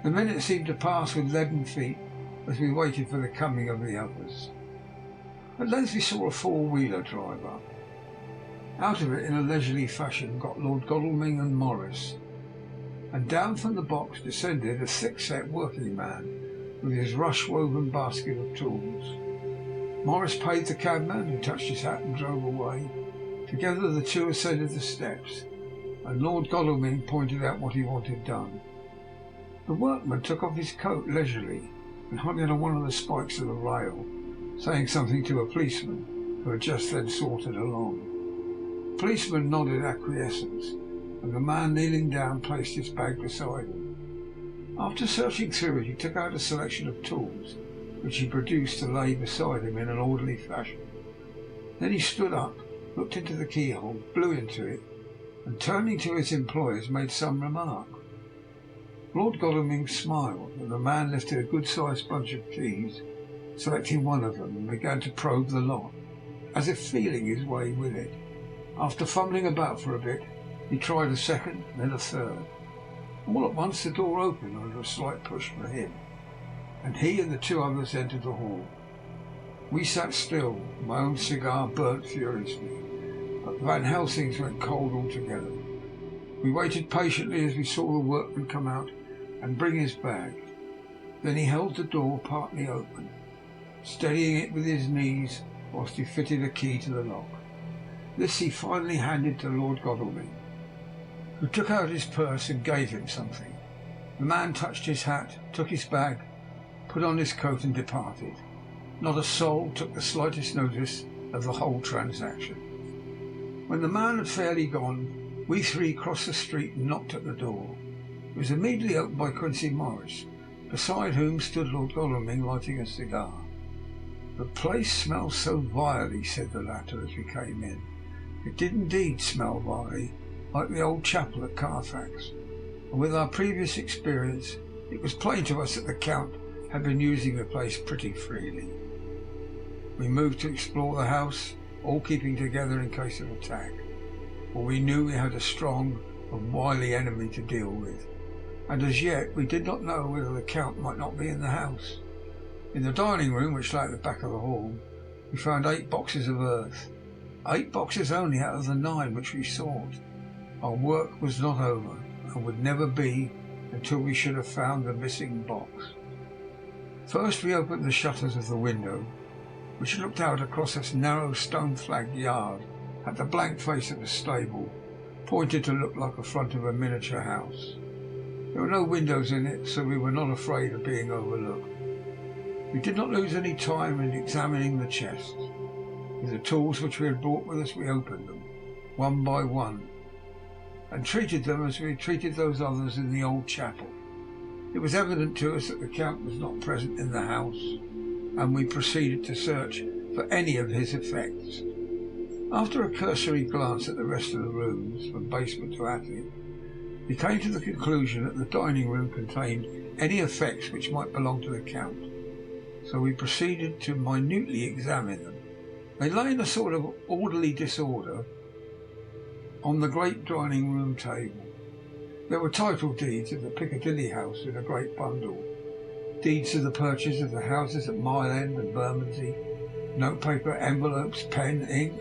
The minutes seemed to pass with leaden feet as we waited for the coming of the others. At length we saw a four-wheeler drive up. Out of it in a leisurely fashion got Lord Godalming and Morris, and down from the box descended a thick-set working man with his rush-woven basket of tools. Morris paid the cabman, who touched his hat and drove away. Together the two ascended the steps, and Lord Godalming pointed out what he wanted done. The workman took off his coat leisurely and hung it on one of the spikes of the rail, saying something to a policeman who had just then sauntered along. The policeman nodded acquiescence, and the man kneeling down placed his bag beside him. After searching through it, he took out a selection of tools, which he produced to lay beside him in an orderly fashion. Then he stood up, looked into the keyhole, blew into it, and turning to his employers made some remark. Lord Godalming smiled, and the man lifted a good-sized bunch of keys, selecting one of them, and began to probe the lock, as if feeling his way with it. After fumbling about for a bit, he tried a second, then a third. All at once the door opened under a slight push from him, and he and the two others entered the hall. We sat still. My own cigar burnt furiously, but Van Helsing's went cold altogether. We waited patiently as we saw the workman come out and bring his bag. Then he held the door partly open, steadying it with his knees whilst he fitted a key to the lock. This he finally handed to Lord Godalming, who took out his purse and gave him something. The man touched his hat, took his bag, put on his coat and departed. Not a soul took the slightest notice of the whole transaction. When the man had fairly gone, we three crossed the street and knocked at the door. It was immediately opened by Quincy Morris, beside whom stood Lord Godalming lighting a cigar. "The place smells so vilely," said the latter as we came in. It did indeed smell vilely, like the old chapel at Carfax, and with our previous experience it was plain to us that the Count had been using the place pretty freely. We moved to explore the house, all keeping together in case of attack, for we knew we had a strong and wily enemy to deal with, and as yet we did not know whether the Count might not be in the house. In the dining room, which lay at the back of the hall, we found 8 boxes of earth. 8 boxes only out of the 9 which we sought. Our work was not over, and would never be until we should have found the missing box. First we opened the shutters of the window, which looked out across a narrow stone-flagged yard at the blank face of a stable, pointed to look like the front of a miniature house. There were no windows in it, so we were not afraid of being overlooked. We did not lose any time in examining the chests. With the tools which we had brought with us, we opened them, one by one, and treated them as we had treated those others in the old chapel. It was evident to us that the Count was not present in the house, and we proceeded to search for any of his effects. After a cursory glance at the rest of the rooms, from basement to attic, we came to the conclusion that the dining room contained any effects which might belong to the Count, so we proceeded to minutely examine them. They lay in a sort of orderly disorder on the great dining room table. There were title deeds of the Piccadilly house in a great bundle, deeds of the purchase of the houses at Mile End and Bermondsey, notepaper, envelopes, pen, ink.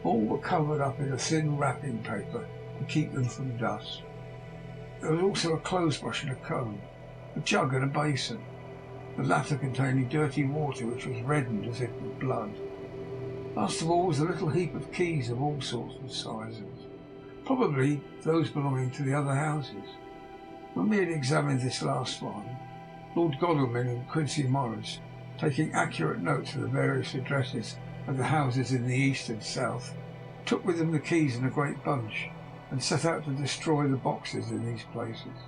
All were covered up in a thin wrapping paper to keep them from dust. There was also a clothes brush and a comb, a jug and a basin, the latter containing dirty water which was reddened as if with blood. Last of all was a little heap of keys of all sorts of sizes, probably those belonging to the other houses. When we had examined this last one, Lord Godalming and Quincy Morris, taking accurate notes of the various addresses of the houses in the east and south, took with them the keys in a great bunch and set out to destroy the boxes in these places.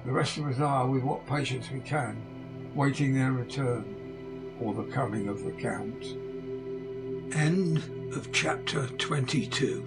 The rest of us are, with what patience we can, waiting their return, or the coming of the Count. End of chapter 22.